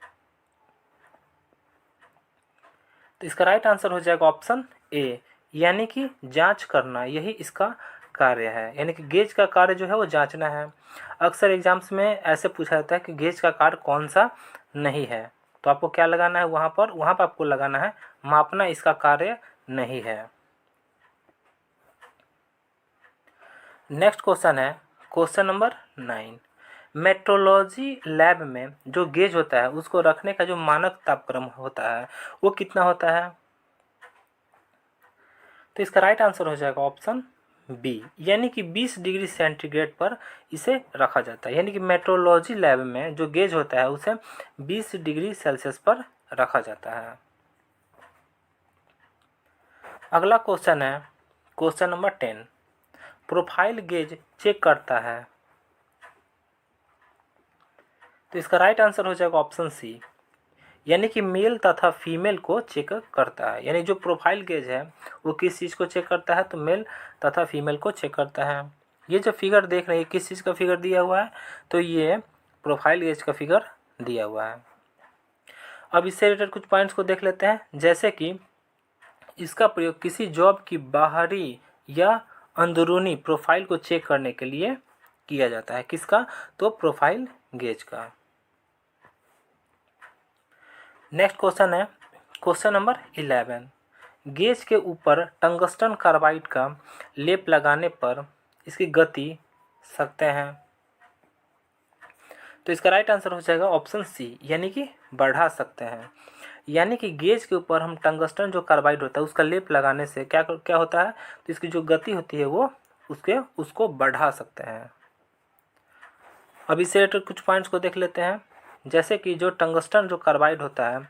A: तो इसका राइट आंसर हो जाएगा ऑप्शन ए, यानी कि जांच करना, यही इसका कार्य है। यानी कि गेज का कार्य जो है वो जांचना है। अक्सर एग्जाम्स में ऐसे पूछा जाता है कि गेज का कार्य कौन सा नहीं है, तो आपको क्या लगाना है वहाँ पर आपको लगाना है मापना, इसका कार्य नहीं है। नेक्स्ट क्वेश्चन है क्वेश्चन नंबर 9। मेट्रोलॉजी लैब में जो गेज होता है उसको रखने का जो मानक तापक्रम होता है वो कितना होता है? तो इसका राइट आंसर हो जाएगा ऑप्शन बी, यानी कि 20 डिग्री सेंटीग्रेड पर इसे रखा जाता है। यानी कि मेट्रोलॉजी लैब में जो गेज होता है उसे 20 डिग्री सेल्सियस पर रखा जाता है। अगला क्वेश्चन है question number 10। Profile gauge check करता है। तो इसका राइट आंसर हो जाएगा ऑप्शन सी, यानी कि मेल तथा फीमेल को चेक करता है। यानी जो प्रोफाइल गेज है वो किस चीज़ को चेक करता है? तो मेल तथा फीमेल को चेक करता है। ये जो फिगर देख रहे हैं किस चीज़ का फिगर दिया हुआ है? तो ये प्रोफाइल गेज का फिगर दिया हुआ है। अब इससे रिलेटेड कुछ पॉइंट्स को देख लेते हैं, जैसे कि इसका प्रयोग किसी जॉब की बाहरी या अंदरूनी प्रोफाइल को चेक करने के लिए किया जाता है। किसका? तो प्रोफाइल गेज का। नेक्स्ट क्वेश्चन है क्वेश्चन नंबर 11। गेज के ऊपर टंगस्टन कार्बाइड का लेप लगाने पर इसकी गति सकते हैं। तो इसका राइट आंसर हो जाएगा ऑप्शन सी, यानी कि बढ़ा सकते हैं। यानी कि गेज के ऊपर हम टंगस्टन जो कार्बाइड होता है उसका लेप लगाने से क्या क्या होता है? तो इसकी जो गति होती है वो उसको बढ़ा सकते हैं। अब इससे रिलेटेड कुछ पॉइंट्स को देख लेते हैं, जैसे कि जो टंगस्टन जो कार्बाइड होता है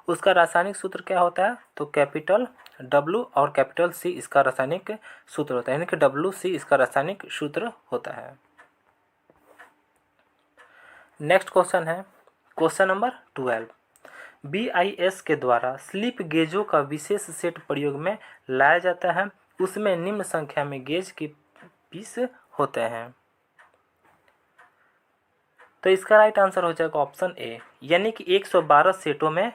A: उसका रासायनिक सूत्र क्या होता है? तो कैपिटल W और कैपिटल C इसका रासायनिक सूत्र होता है। यानी कि WC इसका रासायनिक सूत्र होता है। नेक्स्ट क्वेश्चन है क्वेश्चन नंबर 12। BIS के द्वारा स्लिप गेजों का विशेष सेट प्रयोग में लाया जाता है, उसमें निम्न संख्या में गेज के पीस होते हैं। तो इसका राइट आंसर हो जाएगा ऑप्शन ए, यानी कि 112 सेटों में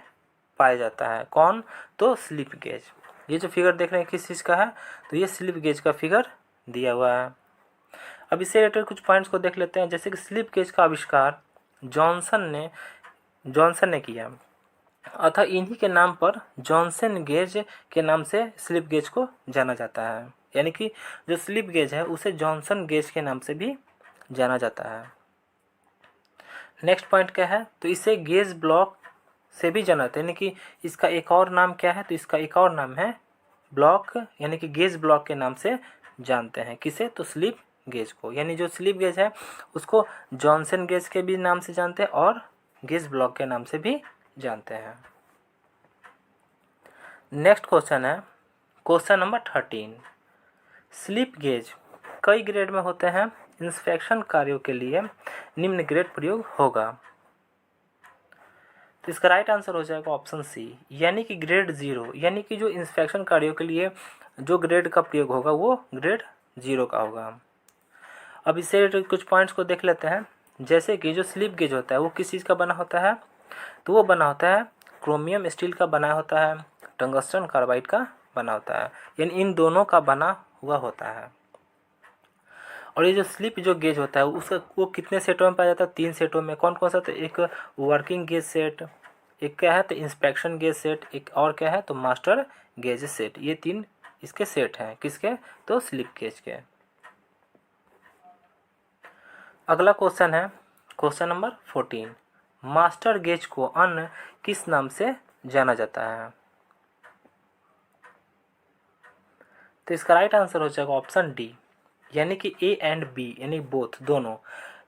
A: पाया जाता है। कौन? तो स्लिप गेज। ये जो फिगर देख रहे हैं किस चीज़ का है? तो ये स्लिप गेज का फिगर दिया हुआ है। अब इससे रिलेटेड कुछ पॉइंट्स को देख लेते हैं, जैसे कि स्लिप गेज का आविष्कार जॉनसन ने किया, अतः इन्हीं के नाम पर जॉनसन गेज के नाम से स्लिप गेज को जाना जाता है। यानी कि जो स्लिप गेज है उसे जॉनसन गेज के नाम से भी जाना जाता है। नेक्स्ट पॉइंट क्या है? तो इसे गेज ब्लॉक से भी जाना जाता है। यानी कि इसका एक और नाम क्या है? तो इसका एक और नाम है ब्लॉक यानी कि गेज ब्लॉक के नाम से जानते हैं। किसे? तो स्लिप गेज को। यानी जो स्लिप गेज है उसको जॉनसन गेज के भी नाम से जानते हैं और गेज ब्लॉक के नाम से भी जानते हैं। नेक्स्ट क्वेश्चन है क्वेश्चन नंबर 13। स्लिप गेज कई ग्रेड में होते हैं? इंस्पेक्शन कार्यों के लिए निम्न ग्रेड प्रयोग होगा। तो इसका राइट आंसर हो जाएगा ऑप्शन सी, यानी कि ग्रेड 0, यानी कि जो इंस्पेक्शन कार्यों के लिए जो ग्रेड का प्रयोग होगा वो ग्रेड 0 का होगा। अब इससे कुछ पॉइंट्स को देख लेते हैं। जैसे कि जो स्लिप गेज होता है वो किस चीज़ का बना होता है? तो वो बना होता है क्रोमियम स्टील का बना होता है, टंगस्टन कार्बाइड का बना होता है, यानी इन दोनों का बना हुआ होता है। और ये जो स्लिप जो गेज होता है उसका वो कितने सेटों में पाया जाता है? 3 सेटों में। कौन कौन सा? तो एक वर्किंग गेज सेट, एक क्या है तो इंस्पेक्शन गेज सेट, एक और क्या है तो मास्टर गेज सेट। ये 3 इसके सेट हैं। किसके? तो स्लिप गेज के। अगला क्वेश्चन है क्वेश्चन नंबर 14। मास्टर गेज को अन्य किस नाम से जाना जाता है? तो इसका राइट आंसर हो जाएगा ऑप्शन डी, यानी कि ए एंड बी, यानी बोथ, दोनों।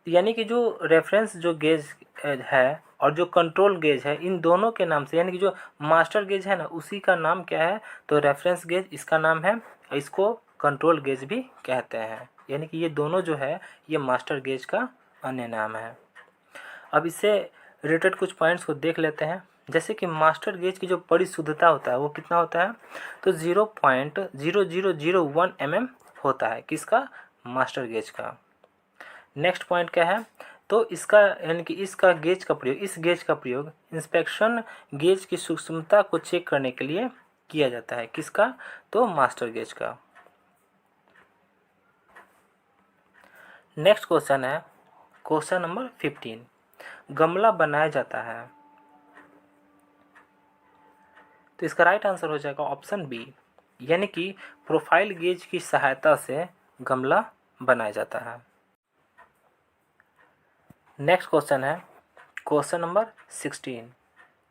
A: यानी कि जो रेफरेंस जो गेज है और जो कंट्रोल गेज है इन दोनों के नाम से, यानी कि जो मास्टर गेज है ना उसी का नाम क्या है तो रेफरेंस गेज इसका नाम है, इसको कंट्रोल गेज भी कहते हैं। यानी कि ये दोनों जो है ये मास्टर गेज का अन्य नाम है। अब इससे रिलेटेड कुछ पॉइंट्स को देख लेते हैं। जैसे कि मास्टर गेज की जो परिशुद्धता होता है वो कितना होता है? तो 0.0001 mm होता है। किसका? मास्टर गेज का। नेक्स्ट पॉइंट क्या है? तो इसका यानी कि इसका गेज का प्रयोग, इस गेज का प्रयोग इंस्पेक्शन गेज की सूक्ष्मता को चेक करने के लिए किया जाता है। किसका? तो मास्टर गेज का। नेक्स्ट क्वेश्चन है क्वेश्चन नंबर 15। गमला बनाया जाता है? तो इसका राइट आंसर हो जाएगा ऑप्शन बी, यानी कि प्रोफाइल गेज की सहायता से गमला बनाया जाता है। नेक्स्ट क्वेश्चन है क्वेश्चन नंबर 16।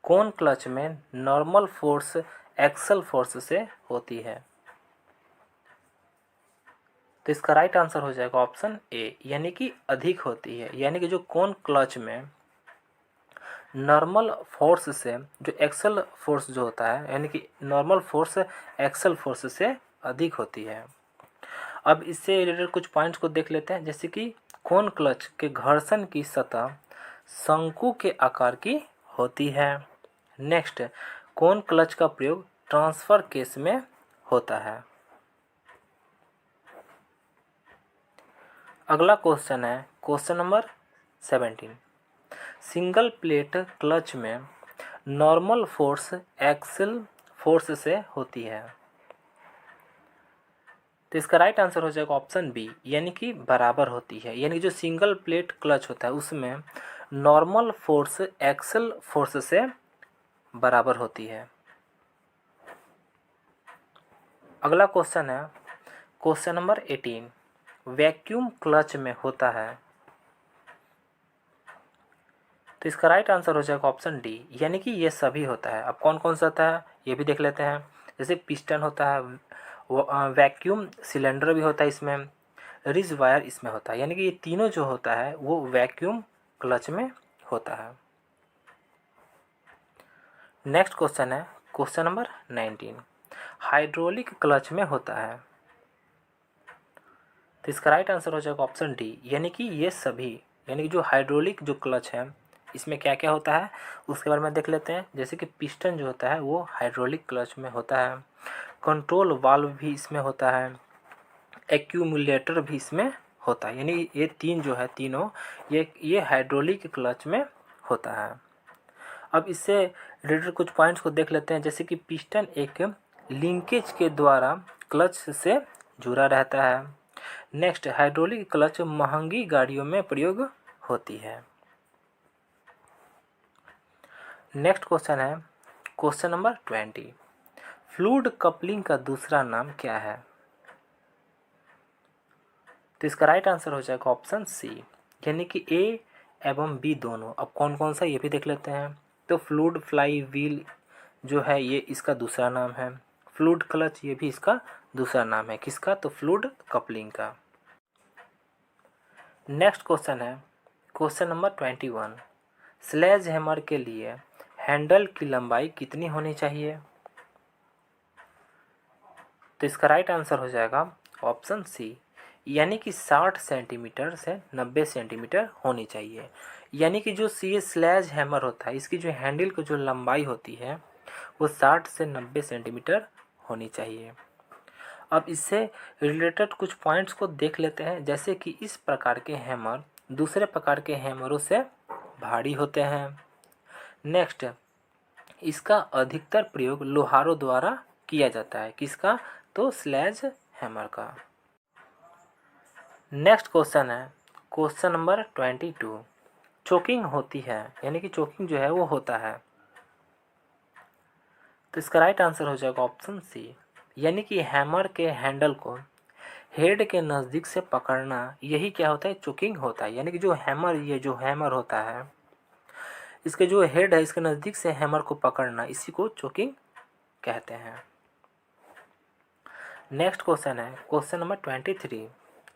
A: कौन क्लच में नॉर्मल फोर्स एक्सल फोर्स से होती है? तो इसका राइट आंसर हो जाएगा ऑप्शन ए, यानी कि अधिक होती है। यानी कि जो कौन क्लच में नॉर्मल फोर्स से जो एक्सल फोर्स जो होता है, यानी कि नॉर्मल फोर्स एक्सल फोर्स से अधिक होती है। अब इससे रिलेटेड कुछ पॉइंट्स को देख लेते हैं। जैसे कि कौन क्लच के घर्षण की सतह शंकु के आकार की होती है। नेक्स्ट, कौन क्लच का प्रयोग ट्रांसफर केस में होता है। अगला क्वेश्चन है question number 17। Single plate clutch में नॉर्मल फोर्स एक्सल फोर्स से होती है। तो इसका राइट आंसर हो जाएगा ऑप्शन बी, यानी कि बराबर होती है। यानी जो सिंगल प्लेट क्लच होता है उसमें नॉर्मल फोर्स एक्सल फोर्स से बराबर होती है। अगला क्वेश्चन है क्वेश्चन नंबर 18। वैक्यूम क्लच में होता है? तो इसका राइट आंसर हो जाएगा ऑप्शन डी, यानी कि ये सभी होता है। अब कौन कौन सा होता है ये भी देख लेते हैं। जैसे पिस्टन होता है, वैक्यूम सिलेंडर भी होता है इसमें, रिज वायर इसमें होता है। यानी कि ये तीनों जो होता है वो वैक्यूम क्लच में होता है। नेक्स्ट क्वेश्चन है क्वेश्चन नंबर 19। हाइड्रोलिक क्लच में होता है? तो इसका राइट आंसर हो जाएगा ऑप्शन डी, यानी कि ये सभी। यानी कि जो हाइड्रोलिक जो क्लच है इसमें क्या क्या होता है उसके बारे में देख लेते हैं। जैसे कि पिस्टन जो होता है वो हाइड्रोलिक क्लच में होता है, कंट्रोल वाल्व भी इसमें होता है, एक्यूमुलेटर भी इसमें होता है। यानी ये तीन जो है तीनों ये हाइड्रोलिक क्लच में होता है। अब इससे रिलेटेड कुछ पॉइंट्स को देख लेते हैं। जैसे कि पिस्टन एक लिंकेज के द्वारा क्लच से जुड़ा रहता है। नेक्स्ट, हाइड्रोलिक क्लच महंगी गाड़ियों में प्रयोग होती है। नेक्स्ट क्वेश्चन है क्वेश्चन नंबर 20। फ्लूइड कपलिंग का दूसरा नाम क्या है? तो इसका राइट आंसर हो जाएगा ऑप्शन सी, यानी कि ए एवं बी दोनों। अब कौन कौन सा ये भी देख लेते हैं। तो फ्लूइड फ्लाई व्हील जो है ये इसका दूसरा नाम है। फ्लूइड क्लच ये भी इसका दूसरा नाम है। किसका? तो फ्लूइड कपलिंग का। नेक्स्ट क्वेश्चन है क्वेश्चन नंबर 21। स्लेज हैमर के लिए हैंडल की लंबाई कितनी होनी चाहिए? तो इसका राइट आंसर हो जाएगा ऑप्शन सी, यानी कि 60 सेंटीमीटर से 90 सेंटीमीटर होनी चाहिए। यानी कि जो सी स्लेज हैमर होता है इसकी जो हैंडल की जो लंबाई होती है वो 60 से 90 सेंटीमीटर होनी चाहिए। अब इससे रिलेटेड कुछ पॉइंट्स को देख लेते हैं, जैसे कि इस प्रकार के हैमर दूसरे प्रकार के हैमरों से भारी होते हैं। नेक्स्ट, इसका अधिकतर प्रयोग लोहारों द्वारा किया जाता है। किसका? तो स्लेज हैमर का। नेक्स्ट क्वेश्चन है क्वेश्चन नंबर 22। चोकिंग होती है, यानी कि चोकिंग जो है वो होता है। तो इसका राइट आंसर हो जाएगा ऑप्शन सी, यानी कि हैमर के हैंडल को हेड के नज़दीक से पकड़ना, यही क्या होता है? चोकिंग होता है। यानी कि जो हैमर होता है इसके जो हेड है इसके नज़दीक से हैमर को पकड़ना, इसी को चोकिंग कहते हैं। नेक्स्ट क्वेश्चन है क्वेश्चन नंबर 23।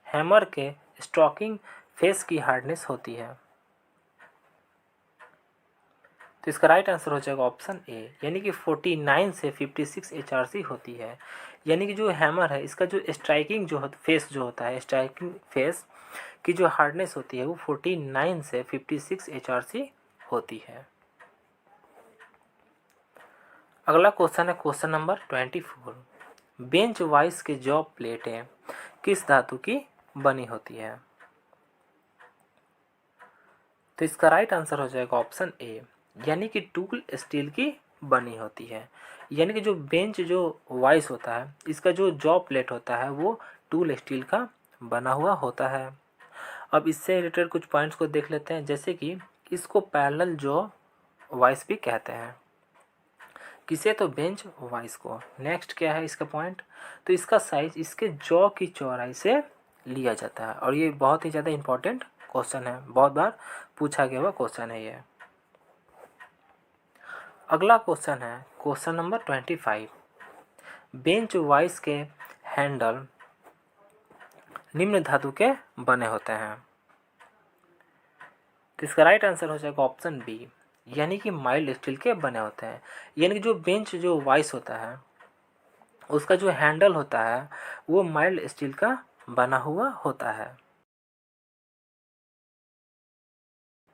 A: हैमर के स्ट्रोकिंग फेस की हार्डनेस होती है। तो इसका राइट आंसर हो जाएगा ऑप्शन ए, यानी कि 49 से 56 HRC होती है। यानी कि जो हैमर है इसका जो स्ट्राइकिंग फेस जो होता है, स्ट्राइकिंग फेस की जो हार्डनेस होती है वो 49 से 56 HRC होती है। अगला क्वेश्चन है क्वेश्चन नंबर 24। बेंच वाइस के जॉब प्लेटें किस धातु की बनी होती है? तो इसका राइट आंसर हो जाएगा ऑप्शन ए, यानी कि टूल स्टील की बनी होती है। यानी कि जो बेंच जो वाइस होता है इसका जो जॉब प्लेट होता है वो टूल स्टील का बना हुआ होता है। अब इससे रिलेटेड कुछ पॉइंट्स को देख लेते हैं, जैसे कि इसको पैरेलल जॉ वाइस भी कहते हैं। किसे? तो बेंच वाइस को। नेक्स्ट क्या है इसका पॉइंट? तो इसका साइज इसके जॉ की चौड़ाई से लिया जाता है, और ये बहुत ही ज़्यादा इंपॉर्टेंट क्वेश्चन है, बहुत बार पूछा गया हुआ क्वेश्चन है ये। अगला क्वेश्चन है क्वेश्चन नंबर 25। बेंच वाइस के हैंडल निम्न धातु के बने होते हैं। तो इसका राइट आंसर हो जाएगा ऑप्शन बी, यानी कि माइल्ड स्टील के बने होते हैं। यानी कि जो बेंच जो वाइस होता है उसका जो हैंडल होता है वो माइल्ड स्टील का बना हुआ होता है।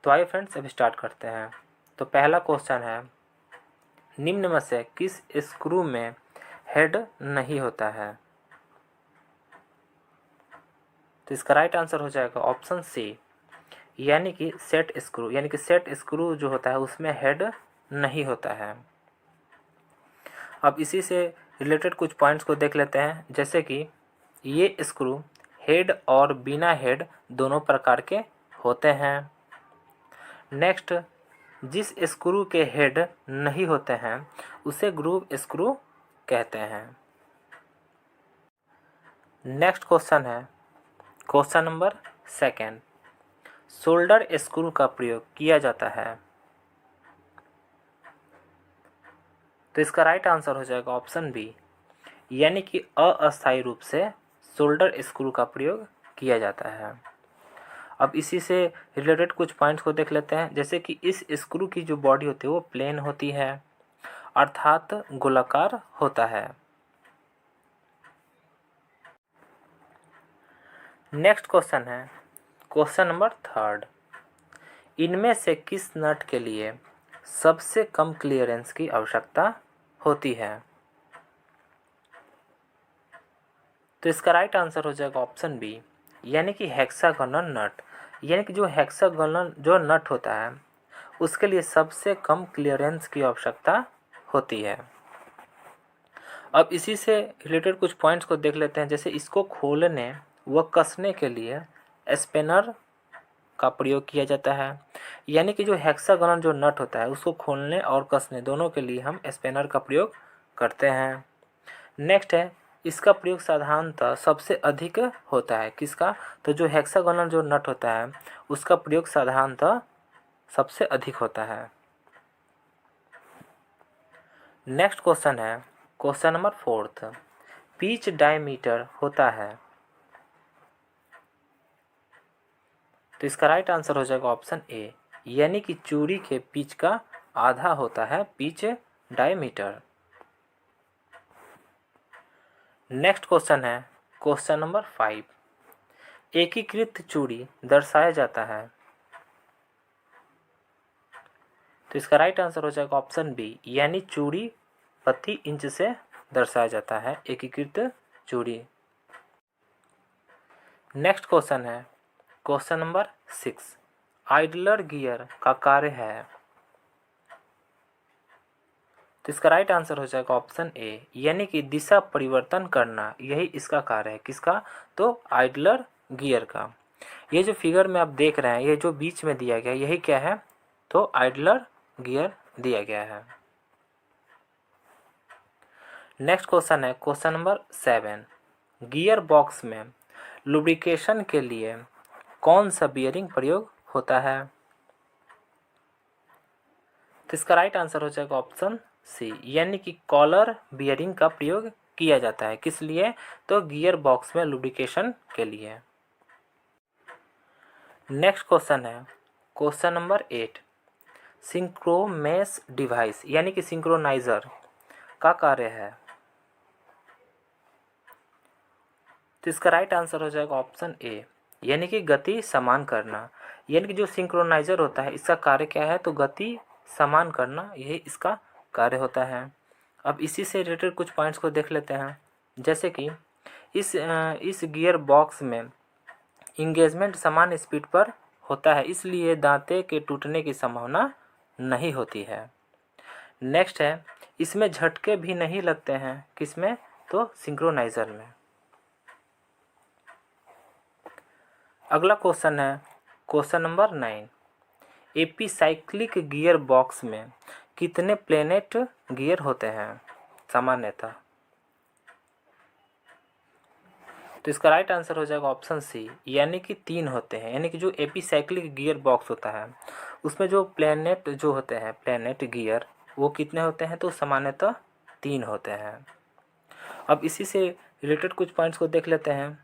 A: तो आइए फ्रेंड्स अब स्टार्ट करते हैं। तो पहला क्वेश्चन है, निम्न में से किस स्क्रू में हेड नहीं होता है? तो इसका राइट आंसर हो जाएगा ऑप्शन सी, यानी कि सेट स्क्रू। यानी कि सेट स्क्रू जो होता है उसमें हेड नहीं होता है। अब इसी से रिलेटेड कुछ पॉइंट्स को देख लेते हैं, जैसे कि ये स्क्रू हेड और बिना हेड दोनों प्रकार के होते हैं। नेक्स्ट, जिस स्क्रू के हेड नहीं होते हैं उसे ग्रूव स्क्रू कहते हैं। नेक्स्ट क्वेश्चन है क्वेश्चन नंबर 2। शोल्डर स्क्रू का प्रयोग किया जाता है। तो इसका राइट आंसर हो जाएगा ऑप्शन बी, यानी कि अस्थायी रूप से शोल्डर स्क्रू का प्रयोग किया जाता है। अब इसी से रिलेटेड कुछ पॉइंट्स को देख लेते हैं, जैसे कि इस स्क्रू की जो बॉडी होती है वो प्लेन होती है, अर्थात गोलाकार होता है। नेक्स्ट क्वेश्चन है क्वेश्चन नंबर 3। इनमें से किस नट के लिए सबसे कम क्लियरेंस की आवश्यकता होती है? तो इसका राइट आंसर हो जाएगा ऑप्शन बी, यानी कि हेक्सागोनल नट। यानी कि जो हेक्सागोनल जो नट होता है उसके लिए सबसे कम क्लियरेंस की आवश्यकता होती है। अब इसी से रिलेटेड कुछ पॉइंट्स को देख लेते हैं, जैसे इसको खोलने व कसने के लिए स्पेनर का प्रयोग किया जाता है। यानी कि जो हेक्सागोनल जो नट होता है उसको खोलने और कसने दोनों के लिए हम स्पेनर का प्रयोग करते हैं। नेक्स्ट है, इसका प्रयोग साधारणतः सबसे अधिक होता है। किसका? तो जो हेक्सागोनल जो नट होता है उसका प्रयोग साधारणतः सबसे अधिक होता है। नेक्स्ट क्वेश्चन है क्वेश्चन नंबर 4, पिच डायमीटर होता है। तो इसका राइट आंसर हो जाएगा ऑप्शन ए, यानी कि चूड़ी के पिच का आधा होता है पिच डायमीटर। नेक्स्ट क्वेश्चन है क्वेश्चन नंबर 5, एकीकृत चूड़ी दर्शाया जाता है। तो इसका राइट आंसर हो जाएगा ऑप्शन बी, यानी चूड़ी प्रति इंच से दर्शाया जाता है एकीकृत चूड़ी। नेक्स्ट क्वेश्चन है क्वेश्चन नंबर 6, आइडलर गियर का कार्य है। तो इसका राइट आंसर हो जाएगा ऑप्शन ए, यानी कि दिशा परिवर्तन करना, यही इसका कार्य है। किसका? तो आइडलर गियर का। ये जो फिगर में आप देख रहे हैं, ये जो बीच में दिया गया यही क्या है? तो आइडलर गियर दिया गया है। नेक्स्ट क्वेश्चन है क्वेश्चन नंबर 7, गियर बॉक्स में लुब्रिकेशन के लिए कौन सा बियरिंग प्रयोग होता है? तो इसका राइट आंसर हो जाएगा ऑप्शन सी, यानी कि कॉलर बियरिंग का प्रयोग किया जाता है। किस लिए? तो गियर बॉक्स में लुब्रिकेशन के लिए। नेक्स्ट क्वेश्चन है क्वेश्चन नंबर 8, सिंक्रोमेस डिवाइस यानी कि सिंक्रोनाइजर का कार्य है। तो इसका राइट आंसर हो जाएगा ऑप्शन ए, यानी कि गति समान करना। यानी कि जो सिंक्रोनाइजर होता है इसका कार्य क्या है? तो गति समान करना, यही इसका कार्य होता है। अब इसी से रिलेटेड कुछ पॉइंट्स को देख लेते हैं। जैसे कि इस गियर बॉक्स में इंगेजमेंट समान स्पीड पर होता है, इसलिए दांते के टूटने की संभावना नहीं होती है। नेक्स्ट है, इसमें झटके भी नहीं लगते हैं। किसमें? तो सिंक्रोनाइजर में। अगला क्वेश्चन है question number 9, epicyclic gear box में कितने प्लेनेट गियर होते हैं सामान्यतः? तो इसका राइट आंसर हो जाएगा ऑप्शन सी, यानी कि 3 होते हैं। यानी कि जो एपीसाइक्लिक गियर बॉक्स होता है उसमें जो प्लेनेट जो होते हैं, प्लेनेट गियर, वो कितने होते हैं? तो सामान्यतः 3 होते हैं। अब इसी से रिलेटेड कुछ पॉइंट्स को देख लेते हैं।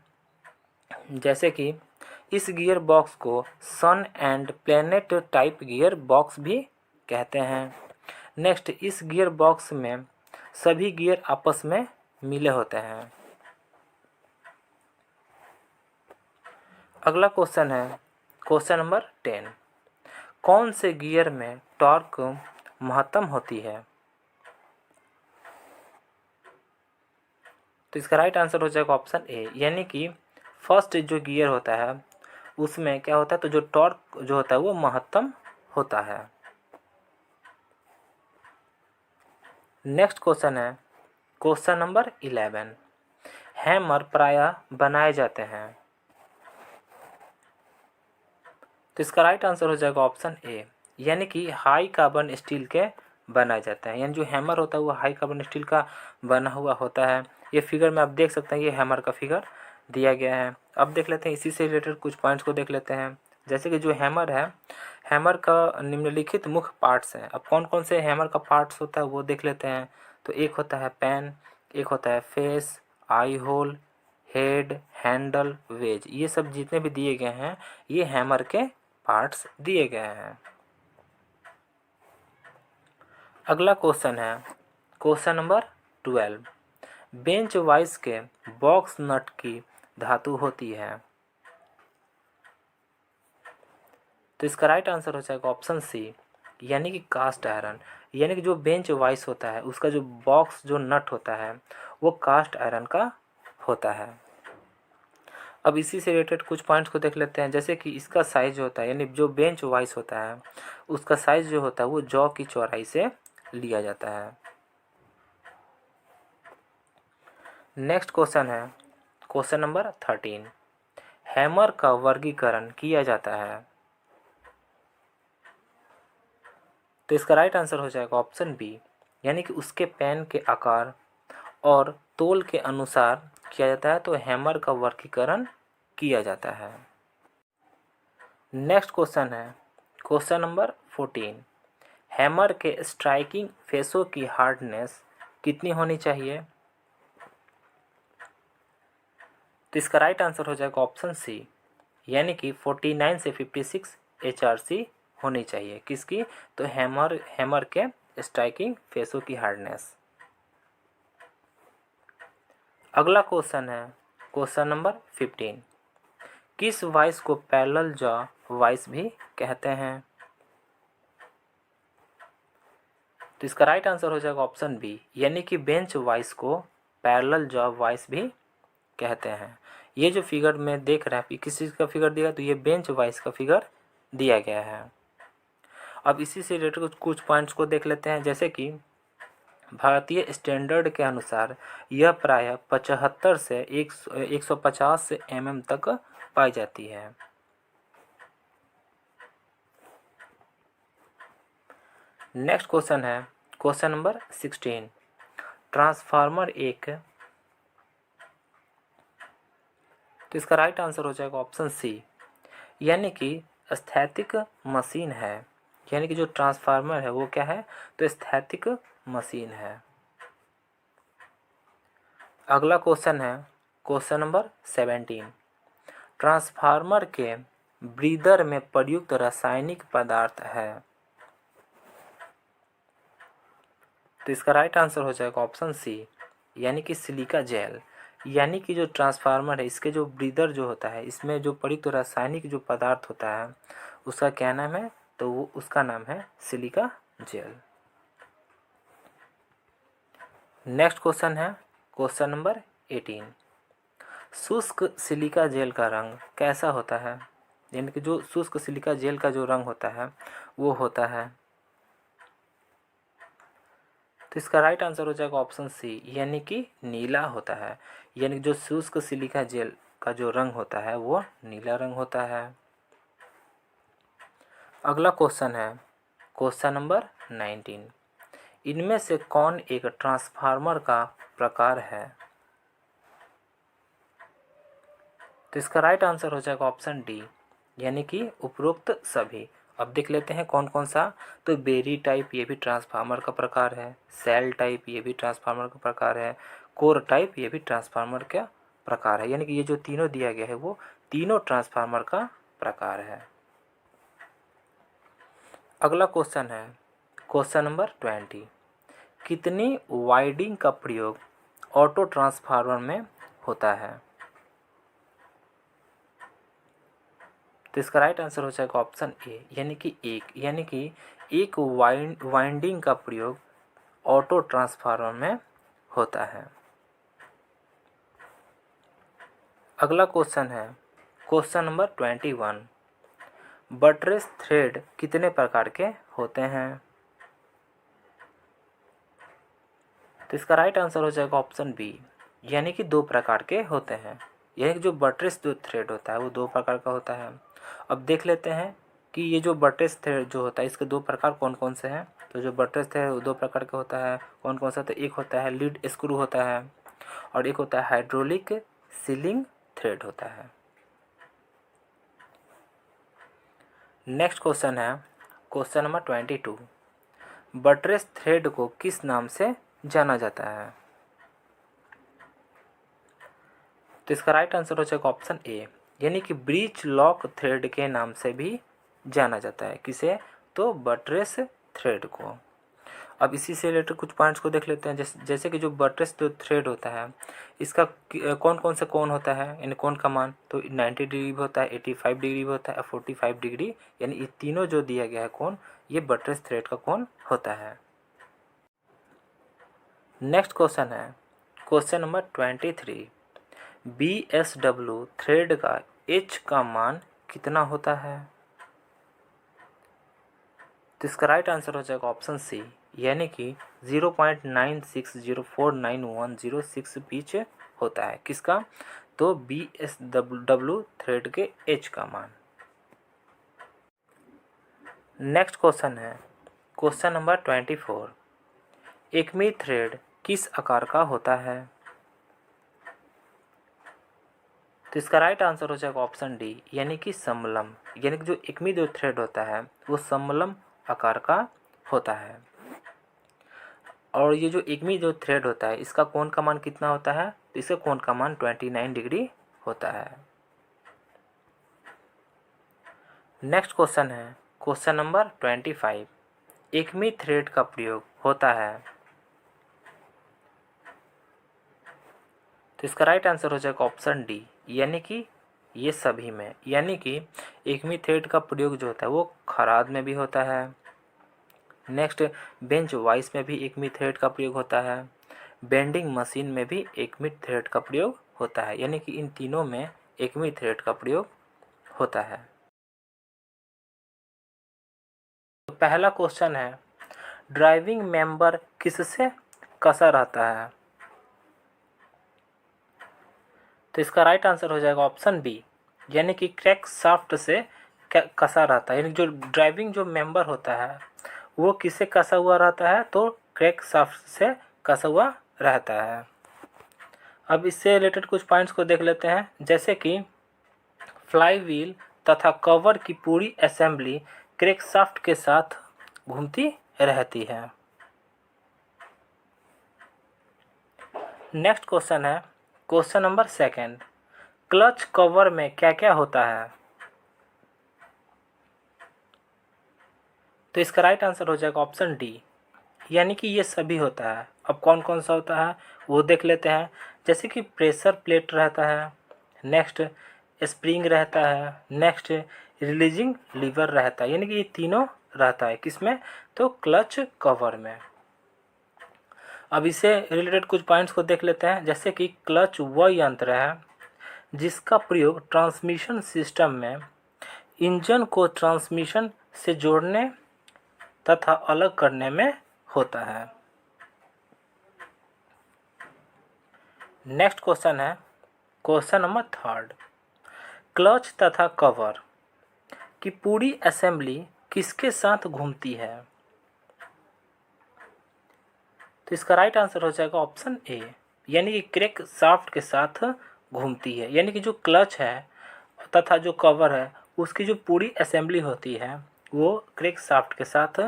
A: जैसे कि इस गियर बॉक्स को sun and planet type gear box भी कहते हैं। नेक्स्ट, इस गियर बॉक्स में सभी गियर आपस में मिले होते हैं। अगला क्वेश्चन है क्वेश्चन नंबर 10, कौन से गियर में टॉर्क महत्तम होती है? तो इसका राइट आंसर हो जाएगा ऑप्शन ए, यानी कि फर्स्ट जो गियर होता है उसमें क्या होता है? तो जो टॉर्क जो होता है वो महत्तम होता है। नेक्स्ट क्वेश्चन है क्वेश्चन नंबर 11, हैमर प्रायः बनाए जाते हैं। तो इसका राइट आंसर हो जाएगा ऑप्शन ए, यानी कि हाई कार्बन स्टील के बनाए जाते हैं। यानी जो हैमर होता है वो हाई कार्बन स्टील का बना हुआ होता है। ये फिगर में आप देख सकते हैं, ये हैमर का फिगर दिया गया है। अब देख लेते हैं, इसी से रिलेटेड कुछ पॉइंट्स को देख लेते हैं। जैसे कि जो हैमर है, हैमर का निम्नलिखित मुख्य पार्ट्स हैं। अब कौन कौन से हैमर का पार्ट्स होता है वो देख लेते हैं। तो एक होता है पेन, एक होता है फेस, आई होल, हेड, हैंडल, वेज। ये सब जितने भी दिए गए हैं ये हैमर के पार्ट्स दिए गए हैं। अगला क्वेश्चन है क्वेश्चन नंबर 12, बेंच वाइज के बॉक्स नट की धातु होती है। तो इसका राइट आंसर हो जाएगा ऑप्शन सी, यानी कि कास्ट आयरन। यानी कि जो बेंच वाइज होता है उसका जो बॉक्स जो नट होता है वो कास्ट आयरन का होता है। अब इसी से रिलेटेड कुछ पॉइंट्स को देख लेते हैं। जैसे कि इसका साइज जो होता है, यानी जो बेंच वाइज होता है उसका साइज जो होता है वो जॉ की चौड़ाई से लिया जाता है। नेक्स्ट क्वेश्चन है क्वेश्चन नंबर 13, हैमर का वर्गीकरण किया जाता है। तो इसका राइट आंसर हो जाएगा ऑप्शन बी, यानी कि उसके पेन के आकार और तोल के अनुसार किया जाता है। तो हैमर का वर्गीकरण किया जाता है। नेक्स्ट क्वेश्चन है क्वेश्चन नंबर 14, हैमर के स्ट्राइकिंग फेसों की हार्डनेस कितनी होनी चाहिए? तो इसका राइट आंसर हो जाएगा ऑप्शन सी, यानी कि 49 से 56 HRC होनी चाहिए। किसकी? तो हैमर के स्ट्राइकिंग फेसों की हार्डनेस। अगला क्वेश्चन है क्वेश्चन नंबर 15। किस वॉइस को पैरेलल जॉ वॉइस भी कहते हैं? तो इसका राइट आंसर हो जाएगा ऑप्शन बी, यानी कि बेंच वॉइस को पैरेलल जॉ वॉइस भी कहते हैं। ये जो फिगर में देख रहे हैं आप, किस चीज़ का फिगर दिया? तो ये बेंच वॉइस का फिगर दिया गया है। अब इसी से रिलेटेड कुछ पॉइंट्स को देख लेते हैं, जैसे कि भारतीय स्टैंडर्ड के अनुसार यह प्रायः 75 से 150 से mm तक पाई जाती है। नेक्स्ट क्वेश्चन है क्वेश्चन नंबर 16। ट्रांसफार्मर एक, तो इसका राइट आंसर हो जाएगा ऑप्शन सी, यानी कि स्थैतिक मशीन है। यानी कि जो ट्रांसफार्मर है वो क्या है? तो स्थैतिक मशीन है। अगला क्वेश्चन है क्वेश्चन नंबर 17। ट्रांसफार्मर के ब्रीदर में प्रयुक्त रासायनिक पदार्थ है। तो इसका राइट आंसर हो जाएगा ऑप्शन सी, यानी कि सिलिका जेल। यानी कि जो ट्रांसफार्मर है इसके जो ब्रीदर जो होता है, इसमें जो प्रयुक्त रासायनिक जो पदार्थ होता है उसका क्या नाम है? तो वो उसका नाम है सिलिका जेल। नेक्स्ट क्वेश्चन है क्वेश्चन नंबर 18। शुष्क सिलिका जेल का रंग कैसा होता है? यानी कि जो शुष्क सिलिका जेल का जो रंग होता है वो होता है, तो इसका राइट आंसर हो जाएगा ऑप्शन सी, यानी कि नीला होता है। यानी कि जो शुष्क सिलिका जेल का जो रंग होता है वो नीला रंग होता है। अगला क्वेश्चन है क्वेश्चन नंबर 19। इनमें से कौन एक ट्रांसफार्मर का प्रकार है? तो इसका राइट आंसर हो जाएगा ऑप्शन डी, यानी कि उपरोक्त सभी। अब देख लेते हैं कौन कौन सा। तो बेरी टाइप ये भी ट्रांसफार्मर का प्रकार है, सेल टाइप ये भी ट्रांसफार्मर का प्रकार है, कोर टाइप ये भी ट्रांसफार्मर का प्रकार है। यानी कि ये जो तीनों दिया गया है वो तीनों ट्रांसफार्मर का प्रकार है। अगला क्वेश्चन है क्वेश्चन नंबर 20। कितनी वाइंडिंग का प्रयोग ऑटो ट्रांसफार्मर में होता है? तो इसका राइट आंसर हो जाएगा ऑप्शन ए, यानी कि एक। यानी कि एक वाइंडिंग का प्रयोग ऑटो ट्रांसफार्मर में होता है। अगला क्वेश्चन है क्वेश्चन नंबर 21। बटरेस थ्रेड कितने प्रकार के होते हैं? तो इसका राइट आंसर हो जाएगा ऑप्शन बी, यानी कि 2 प्रकार के होते हैं। यानी कि जो बटरेस जो थ्रेड होता है वो 2 प्रकार का होता है। अब देख लेते हैं कि ये जो बटरेस थ्रेड जो होता है इसके 2 प्रकार कौन कौन से हैं। तो जो बटरेस थ्रेड वो 2 प्रकार का होता है, कौन कौन सा? तो एक होता है लीड स्क्रू होता है और एक होता है हाइड्रोलिक सीलिंग थ्रेड होता है। नेक्स्ट क्वेश्चन है क्वेश्चन नंबर 22। बटरेस थ्रेड को किस नाम से जाना जाता है? तो इसका राइट आंसर हो जाएगा ऑप्शन ए, यानी कि ब्रीच लॉक थ्रेड के नाम से भी जाना जाता है। किसे? तो बटरेस थ्रेड को। अब इसी से रिलेटेड कुछ पॉइंट्स को देख लेते हैं, जैसे कि जो बटरेस जो थ्रेड होता है इसका कौन कौन से कोण होता है, यानी कोण का मान तो 90 डिग्री भी होता है, 85 डिग्री भी होता है और 45 डिग्री, यानी ये तीनों जो दिया गया है कोण ये बटरेस थ्रेड का कोण होता है। नेक्स्ट क्वेश्चन है क्वेश्चन नंबर 23। BSW थ्रेड का H का मान कितना होता है? तो इसका राइट आंसर हो जाएगा ऑप्शन सी, यानी कि 0.96049106 पिच होता है। किसका? तो BSW थ्रेड के H का मान। नेक्स्ट क्वेश्चन है क्वेश्चन नंबर 24। एकमी थ्रेड किस आकार का होता है? तो इसका राइट आंसर हो जाएगा ऑप्शन डी, यानी कि समलम। यानी कि जो एकमी जो थ्रेड होता है वो समलम आकार का होता है। और ये जो एकमी जो थ्रेड होता है इसका कोण का मान कितना होता है, तो इसका कोण का मान 29 डिग्री होता है। नेक्स्ट क्वेश्चन है क्वेश्चन नंबर 25। एकमी थ्रेड का प्रयोग होता है, तो इसका राइट आंसर हो जाएगा ऑप्शन डी, यानी कि ये सभी में। यानी कि एकमी थ्रेड का प्रयोग जो होता है वो खराद में भी होता है, नेक्स्ट बेंच वाइस में भी एकमी थ्रेड का प्रयोग होता है, बेंडिंग मशीन में भी एकमी थ्रेड का प्रयोग होता है, यानी कि इन तीनों में एकमी थ्रेड का प्रयोग होता है। तो पहला क्वेश्चन है ड्राइविंग मेंबर किससे कसा रहता है, तो इसका राइट आंसर हो जाएगा ऑप्शन बी, यानी कि क्रैंक शाफ्ट से कसा रहता है। यानी जो ड्राइविंग जो मेंबर होता है वो किससे कसा हुआ रहता है, तो क्रैंक शाफ्ट से कसा हुआ रहता है। अब इससे रिलेटेड कुछ पॉइंट्स को देख लेते हैं, जैसे कि फ्लाई व्हील तथा कवर की पूरी असेंबली क्रैंक शाफ्ट के साथ घूमती रहती है। नेक्स्ट क्वेश्चन है क्वेश्चन नंबर 2। क्लच कवर में क्या क्या होता है, तो इसका राइट आंसर हो जाएगा ऑप्शन डी, यानी कि ये सभी होता है। अब कौन कौन सा होता है वो देख लेते हैं, जैसे कि प्रेशर प्लेट रहता है, नेक्स्ट स्प्रिंग रहता है, नेक्स्ट रिलीजिंग लीवर रहता है, यानी कि ये तीनों रहता है किसमें, तो क्लच कवर में। अब इससे रिलेटेड कुछ पॉइंट्स को देख लेते हैं, जैसे कि क्लच वह यंत्र है जिसका प्रयोग ट्रांसमिशन सिस्टम में इंजन को ट्रांसमिशन से जोड़ने तथा अलग करने में होता है। नेक्स्ट क्वेश्चन है क्वेश्चन नंबर 3। क्लच तथा कवर की पूरी असेंबली किसके साथ घूमती है, तो इसका राइट आंसर हो जाएगा ऑप्शन ए, यानी कि क्रैंक शाफ्ट के साथ घूमती है। यानी कि जो क्लच है तथा जो कवर है उसकी जो पूरी असेंबली होती है वो क्रैंक शाफ्ट के साथ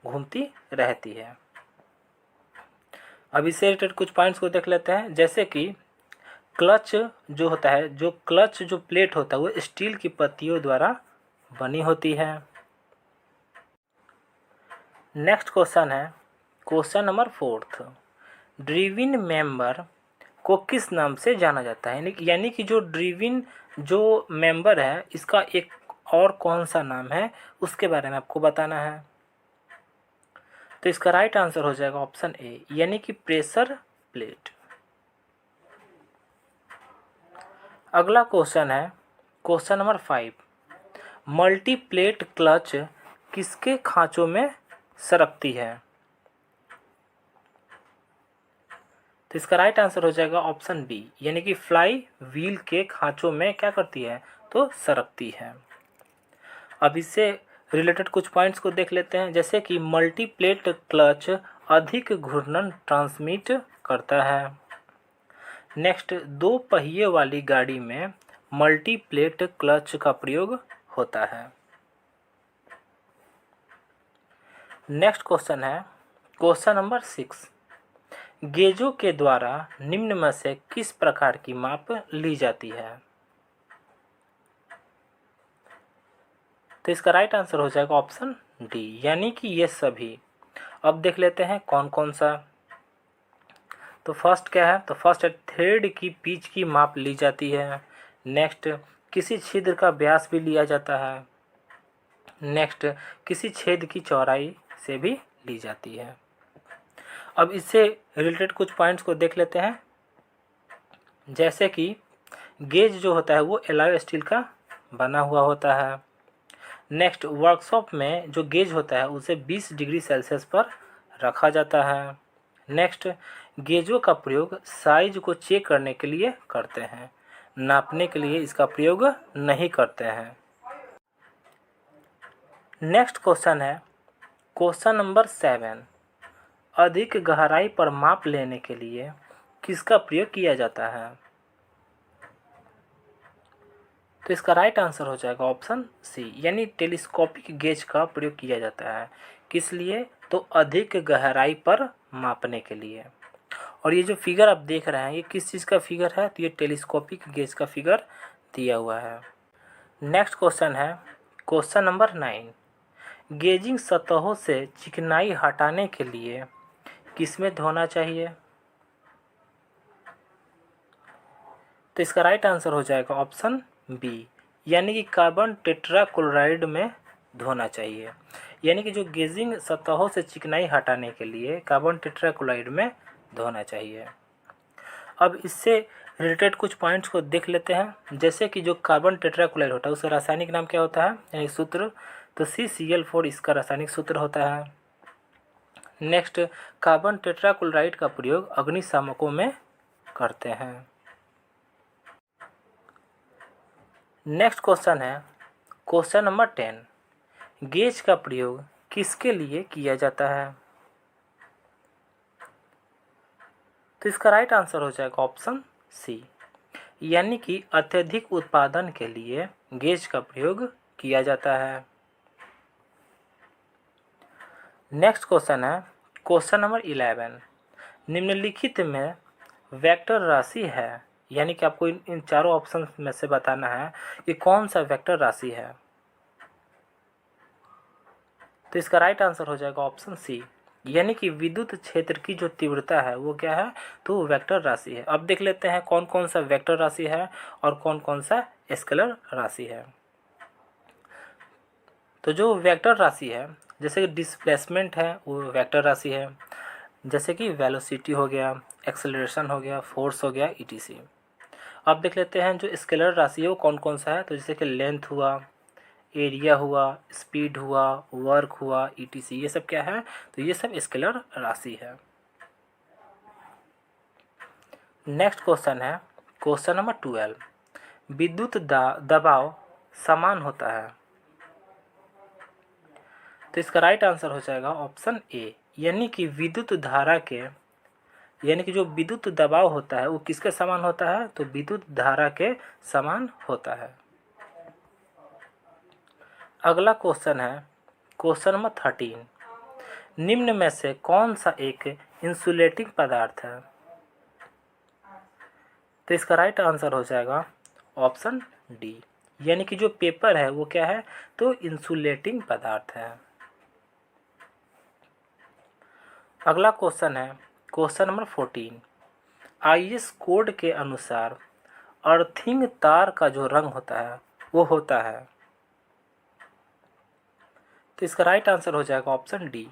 A: घूमती रहती है। अब इससे रिलेटेड कुछ पॉइंट्स को देख लेते हैं, जैसे कि क्लच जो होता है, जो क्लच जो प्लेट होता है वो स्टील की पत्तियों द्वारा बनी होती है। नेक्स्ट क्वेश्चन है क्वेश्चन नंबर 4। ड्रिविन मेंबर को किस नाम से जाना जाता है, यानी कि जो ड्रिविन जो मेंबर है इसका एक और कौन सा नाम है उसके बारे में आपको बताना है, तो इसका राइट आंसर हो जाएगा ऑप्शन ए, यानी कि प्रेशर प्लेट। अगला क्वेश्चन है question number 5। Multi plate clutch किसके खांचों में सरकती है, तो इसका राइट आंसर हो जाएगा ऑप्शन बी, यानी कि फ्लाई व्हील के खांचों में क्या करती है, तो सरकती है। अब इससे रिलेटेड कुछ पॉइंट्स को देख लेते हैं, जैसे कि मल्टी प्लेट क्लच अधिक घूर्णन ट्रांसमिट करता है। नेक्स्ट, 2 पहिए वाली गाड़ी में मल्टी प्लेट क्लच का प्रयोग होता है। नेक्स्ट क्वेश्चन है क्वेश्चन नंबर 6। गेजों के द्वारा निम्न में से किस प्रकार की माप ली जाती है, तो इसका राइट आंसर हो जाएगा ऑप्शन डी, यानी कि ये सभी। अब देख लेते हैं कौन कौन सा। तो फर्स्ट क्या है, तो फर्स्ट है थ्रेड की पिच की माप ली जाती है। नेक्स्ट, किसी छिद्र का व्यास भी लिया जाता है। नेक्स्ट, किसी छेद की चौड़ाई से भी ली जाती है। अब इससे रिलेटेड कुछ पॉइंट्स को देख लेते हैं, जैसे कि गेज जो होता है वो एलॉय स्टील का बना हुआ होता है। नेक्स्ट, वर्कशॉप में जो गेज होता है उसे 20 डिग्री सेल्सियस पर रखा जाता है। नेक्स्ट, गेजों का प्रयोग साइज को चेक करने के लिए करते हैं, नापने के लिए इसका प्रयोग नहीं करते हैं। नेक्स्ट क्वेश्चन है क्वेश्चन नंबर 7। अधिक गहराई पर माप लेने के लिए किसका प्रयोग किया जाता है, तो इसका राइट आंसर हो जाएगा ऑप्शन सी, यानी टेलीस्कोपिक गेज का प्रयोग किया जाता है किस लिए, तो अधिक गहराई पर मापने के लिए। और ये जो फिगर आप देख रहे हैं ये किस चीज़ का फिगर है, तो ये टेलीस्कोपिक गेज का फिगर दिया हुआ है। नेक्स्ट क्वेश्चन है क्वेश्चन नंबर 9, गेजिंग सतहों से चिकनाई हटाने के लिए किसमें धोना चाहिए, तो इसका राइट आंसर हो जाएगा ऑप्शन बी, यानी कि कार्बन टेट्राक्लोराइड में धोना चाहिए। यानी कि जो गेजिंग सतहों से चिकनाई हटाने के लिए कार्बन टेट्राक्लोराइड में धोना चाहिए। अब इससे रिलेटेड कुछ पॉइंट्स को देख लेते हैं, जैसे कि जो कार्बन टेट्राक्लोराइड होता है उसका रासायनिक नाम क्या होता है, यानी सूत्र, तो CCl4 इसका रासायनिक सूत्र होता है। नेक्स्ट, कार्बन टेट्राक्लोराइड का प्रयोग अग्निशामकों में करते हैं। नेक्स्ट क्वेश्चन है क्वेश्चन नंबर 10, गेज का प्रयोग किसके लिए किया जाता है, तो इसका राइट आंसर हो जाएगा ऑप्शन सी, यानी कि अत्यधिक उत्पादन के लिए गेज का प्रयोग किया जाता है। नेक्स्ट क्वेश्चन है क्वेश्चन नंबर 11, निम्नलिखित में वेक्टर राशि है, यानी कि आपको इन चारों ऑप्शन में से बताना है कि कौन सा वेक्टर राशि है, तो इसका राइट आंसर हो जाएगा ऑप्शन सी, यानी कि विद्युत क्षेत्र की जो तीव्रता है वो क्या है, तो वो वेक्टर राशि है। अब देख लेते हैं कौन कौन सा वेक्टर राशि है और कौन कौन सा स्केलर राशि है। तो जो वेक्टर राशि है, जैसे कि डिस्प्लेसमेंट है वो वेक्टर राशि है, जैसे कि वेलोसिटी हो गया, एक्सेलरेशन हो गया, फोर्स हो गया, ETC। अब देख लेते हैं जो स्केलर राशि है वो कौन कौन सा है, तो जैसे कि लेंथ हुआ, एरिया हुआ, स्पीड हुआ, वर्क हुआ, ETC, ये सब क्या है, तो ये सब स्केलर राशि है। नेक्स्ट क्वेश्चन है क्वेश्चन नंबर 12, विद्युत दबाव समान होता है, तो इसका राइट आंसर हो जाएगा ऑप्शन ए, यानी कि विद्युत धारा के, यानी कि जो विद्युत दबाव होता है वो किसके समान होता है, तो विद्युत धारा के समान होता है। अगला क्वेश्चन है क्वेश्चन नंबर 13, निम्न में से कौन सा एक इंसुलेटिंग पदार्थ है, तो इसका राइट आंसर हो जाएगा ऑप्शन डी, यानी कि जो पेपर है वो क्या है, तो इंसुलेटिंग पदार्थ है। अगला क्वेश्चन है क्वेश्चन नंबर 14, IS कोड के अनुसार अर्थिंग तार का जो रंग होता है वो होता है, तो इसका राइट आंसर हो जाएगा ऑप्शन डी,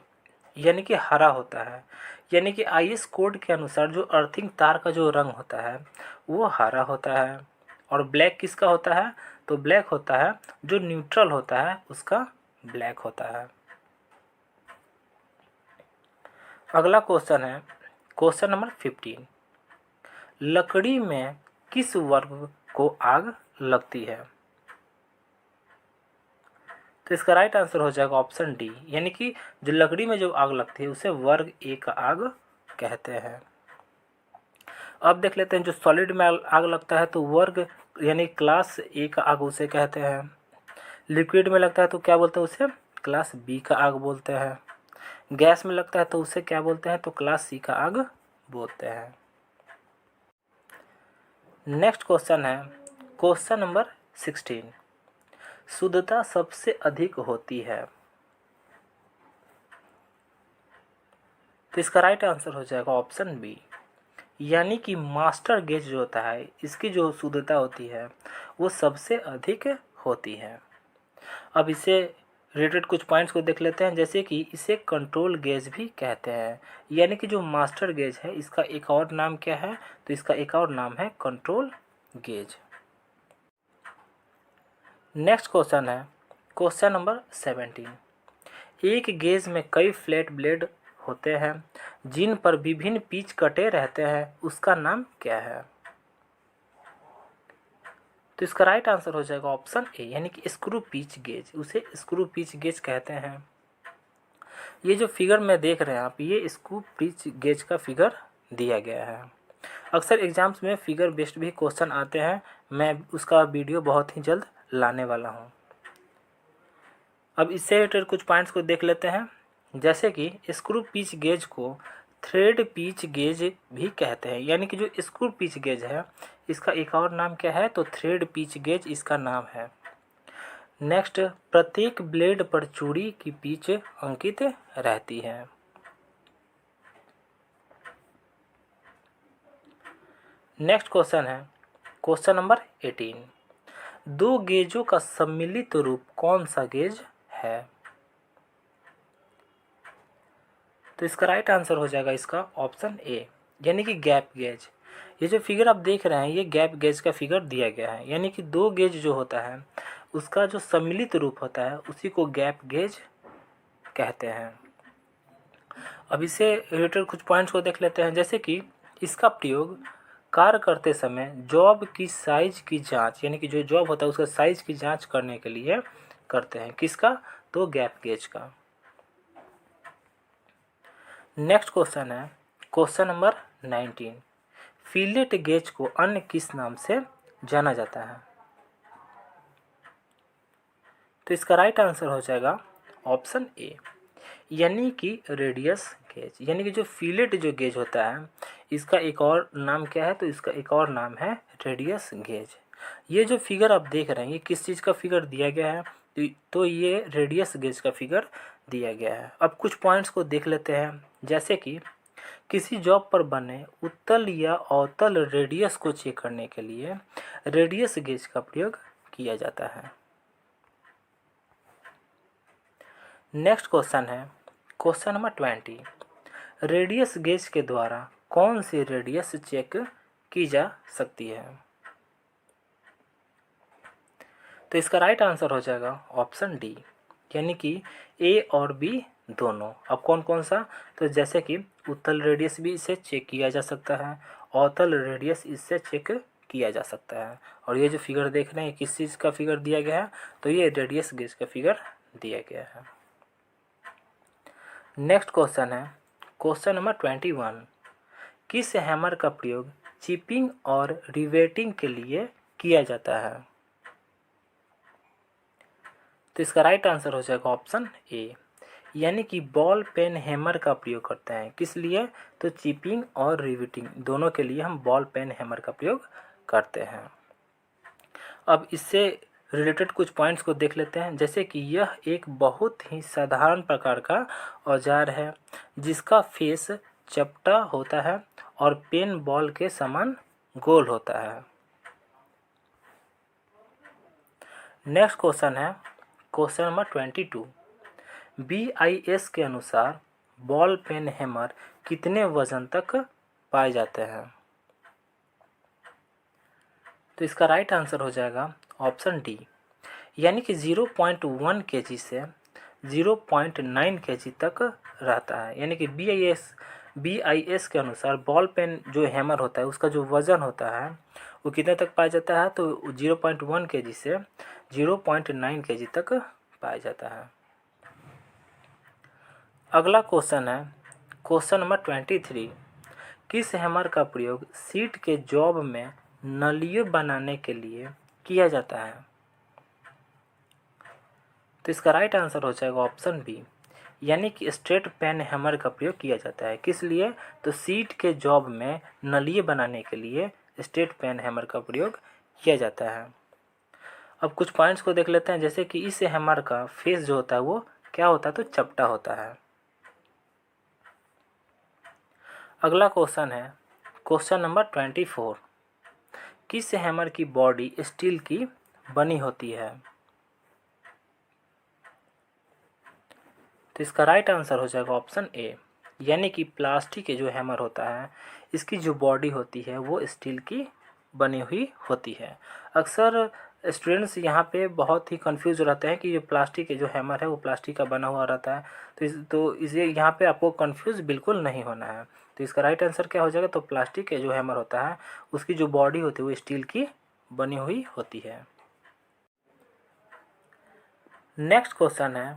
A: यानी कि हरा होता है। यानी कि IS कोड के अनुसार जो अर्थिंग तार का जो रंग होता है वो हरा होता है। और ब्लैक किसका होता है, तो ब्लैक होता है जो न्यूट्रल होता है उसका ब्लैक होता है। अगला क्वेश्चन है क्वेश्चन नंबर 15, लकड़ी में किस वर्ग को आग लगती है, तो इसका राइट आंसर हो जाएगा ऑप्शन डी, यानी कि जो लकड़ी में जो आग लगती है उसे वर्ग ए का आग कहते हैं। अब देख लेते हैं जो सॉलिड में आग लगता है तो वर्ग यानी क्लास ए का आग उसे कहते हैं। लिक्विड में लगता है तो क्या बोलते हैं उसे, क्लास बी का आग बोलते हैं। गैस में लगता है तो उसे क्या बोलते हैं, तो क्लास सी का आग बोलते हैं। नेक्स्ट क्वेश्चन है क्वेश्चन नंबर 16, शुद्धता सबसे अधिक होती है, तो इसका राइट आंसर हो जाएगा ऑप्शन बी, यानी कि मास्टर गेज जो होता है इसकी जो शुद्धता होती है वो सबसे अधिक होती है। अब इसे रिलेटेड कुछ पॉइंट्स को देख लेते हैं, जैसे कि इसे कंट्रोल गेज भी कहते हैं, यानी कि जो मास्टर गेज है इसका एक और नाम क्या है, तो इसका एक और नाम है कंट्रोल गेज। नेक्स्ट क्वेश्चन है क्वेश्चन नंबर 17, एक गेज में कई फ्लैट ब्लेड होते हैं जिन पर विभिन्न पिच कटे रहते हैं, उसका नाम क्या है, तो इसका राइट आंसर हो जाएगा ऑप्शन ए, यानी कि स्क्रू पिच गेज, उसे स्क्रू पिच गेज कहते हैं। ये जो फिगर में देख रहे हैं आप, ये स्क्रू पिच गेज का फिगर दिया गया है। अक्सर एग्ज़ाम्स में फिगर बेस्ड भी क्वेश्चन आते हैं, मैं उसका वीडियो बहुत ही जल्द लाने वाला हूँ। अब इससे रिलेटेड कुछ पॉइंट्स को देख लेते हैं, जैसे कि स्क्रू पिच गेज को थ्रेड पिच गेज भी कहते हैं, यानी कि जो स्क्रू पिच गेज है इसका एक और नाम क्या है, तो थ्रेड पिच गेज इसका नाम है। नेक्स्ट, प्रत्येक ब्लेड पर चूड़ी की पिच अंकित रहती है। नेक्स्ट क्वेश्चन है क्वेश्चन नंबर 18, दो गेजों का सम्मिलित रूप कौन सा गेज है। तो इसका राइट आंसर हो जाएगा इसका ऑप्शन ए, यानी कि गैप गेज। ये जो फिगर आप देख रहे हैं ये गैप गेज का फिगर दिया गया है, यानी कि दो गेज जो होता है उसका जो सम्मिलित रूप होता है उसी को गैप गेज कहते हैं। अब इससे रिलेटेड कुछ पॉइंट्स को देख लेते हैं, जैसे कि इसका प्रयोग कार्य करते समय जॉब की साइज की जांच, यानी कि जो जॉब होता है उसका साइज की जांच करने के लिए करते हैं। किसका, तो गैप गेज का। नेक्स्ट क्वेश्चन है क्वेश्चन नंबर 19, फिलेट गेज को अन्य किस नाम से जाना जाता है। तो इसका राइट आंसर हो जाएगा ऑप्शन ए, यानी कि रेडियस गेज। यानी कि जो फिलेट जो गेज होता है इसका एक और नाम क्या है, तो इसका एक और नाम है रेडियस गेज। ये जो फिगर आप देख रहे हैं ये किस चीज़ का फिगर दिया गया है, तो ये रेडियस गेज का फिगर दिया गया है। अब कुछ पॉइंट्स को देख लेते हैं, जैसे कि किसी जॉब पर बने उत्तल या अवतल रेडियस को चेक करने के लिए रेडियस गेज का प्रयोग किया जाता है। नेक्स्ट क्वेश्चन है क्वेश्चन नंबर 20, रेडियस गेज के द्वारा कौन सी रेडियस चेक की जा सकती है। तो इसका राइट आंसर हो जाएगा ऑप्शन डी, यानी कि ए और बी दोनों। अब कौन कौन सा, तो जैसे कि उत्तल रेडियस भी इससे चेक किया जा सकता है, अवतल रेडियस इससे चेक किया जा सकता है। और ये जो फिगर देख रहे हैं किस चीज़ का फिगर दिया गया है, तो ये रेडियस गेज का फिगर दिया गया है। नेक्स्ट क्वेश्चन है क्वेश्चन नंबर 21, किस हैमर का प्रयोग चिपिंग और रिवेटिंग के लिए किया जाता है। तो इसका राइट आंसर हो जाएगा ऑप्शन ए, यानी कि बॉल पेन हैमर का प्रयोग करते हैं। किस लिए, तो चिपिंग और रिवेटिंग दोनों के लिए हम बॉल पेन हैमर का प्रयोग करते हैं। अब इससे रिलेटेड कुछ पॉइंट्स को देख लेते हैं, जैसे कि यह एक बहुत ही साधारण प्रकार का औजार है जिसका फेस चपटा होता है और पेन बॉल के समान गोल होता है। नेक्स्ट क्वेश्चन है क्वेश्चन नंबर 22, BIS के अनुसार बॉल पेन हैमर कितने वजन तक पाए जाते हैं। तो इसका राइट आंसर हो जाएगा ऑप्शन डी, यानी कि 0.1 kg से 0.9 kg तक रहता है। यानी कि BIS के अनुसार बॉल पेन जो हैमर होता है उसका जो वज़न होता है वो कितने तक पाया जाता है, तो 0.1 kg से 0.9 kg तक पाया जाता है। अगला क्वेश्चन है क्वेश्चन नंबर 23, किस हैमर का प्रयोग सीट के जॉब में नलियों बनाने के लिए किया जाता है। तो इसका राइट आंसर हो जाएगा ऑप्शन बी, यानी कि स्ट्रेट पेन हैमर का प्रयोग किया जाता है। किस लिए, तो सीट के जॉब में नलियाँ बनाने के लिए स्ट्रेट पेन हैमर का प्रयोग किया जाता है। अब कुछ पॉइंट्स को देख लेते हैं, जैसे कि इस हैमर का फेस जो होता है वो क्या होता है, तो चपटा होता है। अगला क्वेश्चन है क्वेश्चन नंबर 24, किस हैमर की बॉडी स्टील की बनी होती है। तो इसका राइट आंसर हो जाएगा ऑप्शन ए, यानी कि प्लास्टिक के जो हैमर होता है इसकी जो बॉडी होती है वो स्टील की बनी हुई होती है। अक्सर स्टूडेंट्स यहाँ पे बहुत ही कंफ्यूज रहते हैं कि ये प्लास्टिक के जो हैमर है वो प्लास्टिक का बना हुआ रहता है, तो इसे यहाँ पे आपको कंफ्यूज बिल्कुल नहीं होना है। तो इसका राइट आंसर क्या हो जाएगा, तो प्लास्टिक के जो हैमर होता है उसकी जो बॉडी होती है वो स्टील की बनी हुई होती है। नेक्स्ट क्वेश्चन है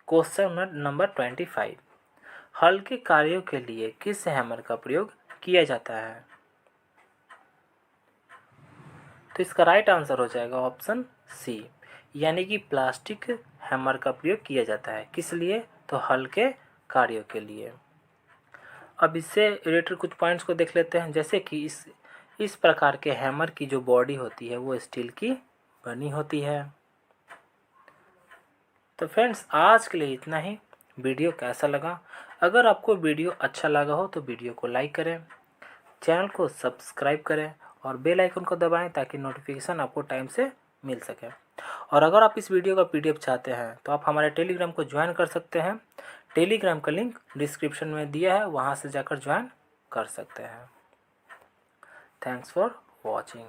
A: क्वेश्चन नंबर 25, हल्के कार्यों के लिए किस हैमर का प्रयोग किया जाता है। तो इसका राइट आंसर हो जाएगा ऑप्शन सी, यानी कि प्लास्टिक हैमर का प्रयोग किया जाता है। किस लिए? तो हल्के कार्यों के लिए। अब इससे रिलेटेड कुछ पॉइंट्स को देख लेते हैं, जैसे कि इस प्रकार के हैमर की जो बॉडी होती है वो स्टील की बनी होती है। तो फ्रेंड्स आज के लिए इतना ही। वीडियो कैसा लगा? अगर आपको वीडियो अच्छा लगा हो तो वीडियो को लाइक करें, चैनल को सब्सक्राइब करें और बेल आइकन को दबाएं ताकि नोटिफिकेशन आपको टाइम से मिल सके। और अगर आप इस वीडियो का पीडीएफ चाहते हैं तो आप हमारे टेलीग्राम को ज्वाइन कर सकते हैं। टेलीग्राम का लिंक डिस्क्रिप्शन में दिया है, वहाँ से जाकर ज्वाइन कर सकते हैं। Thanks for watching.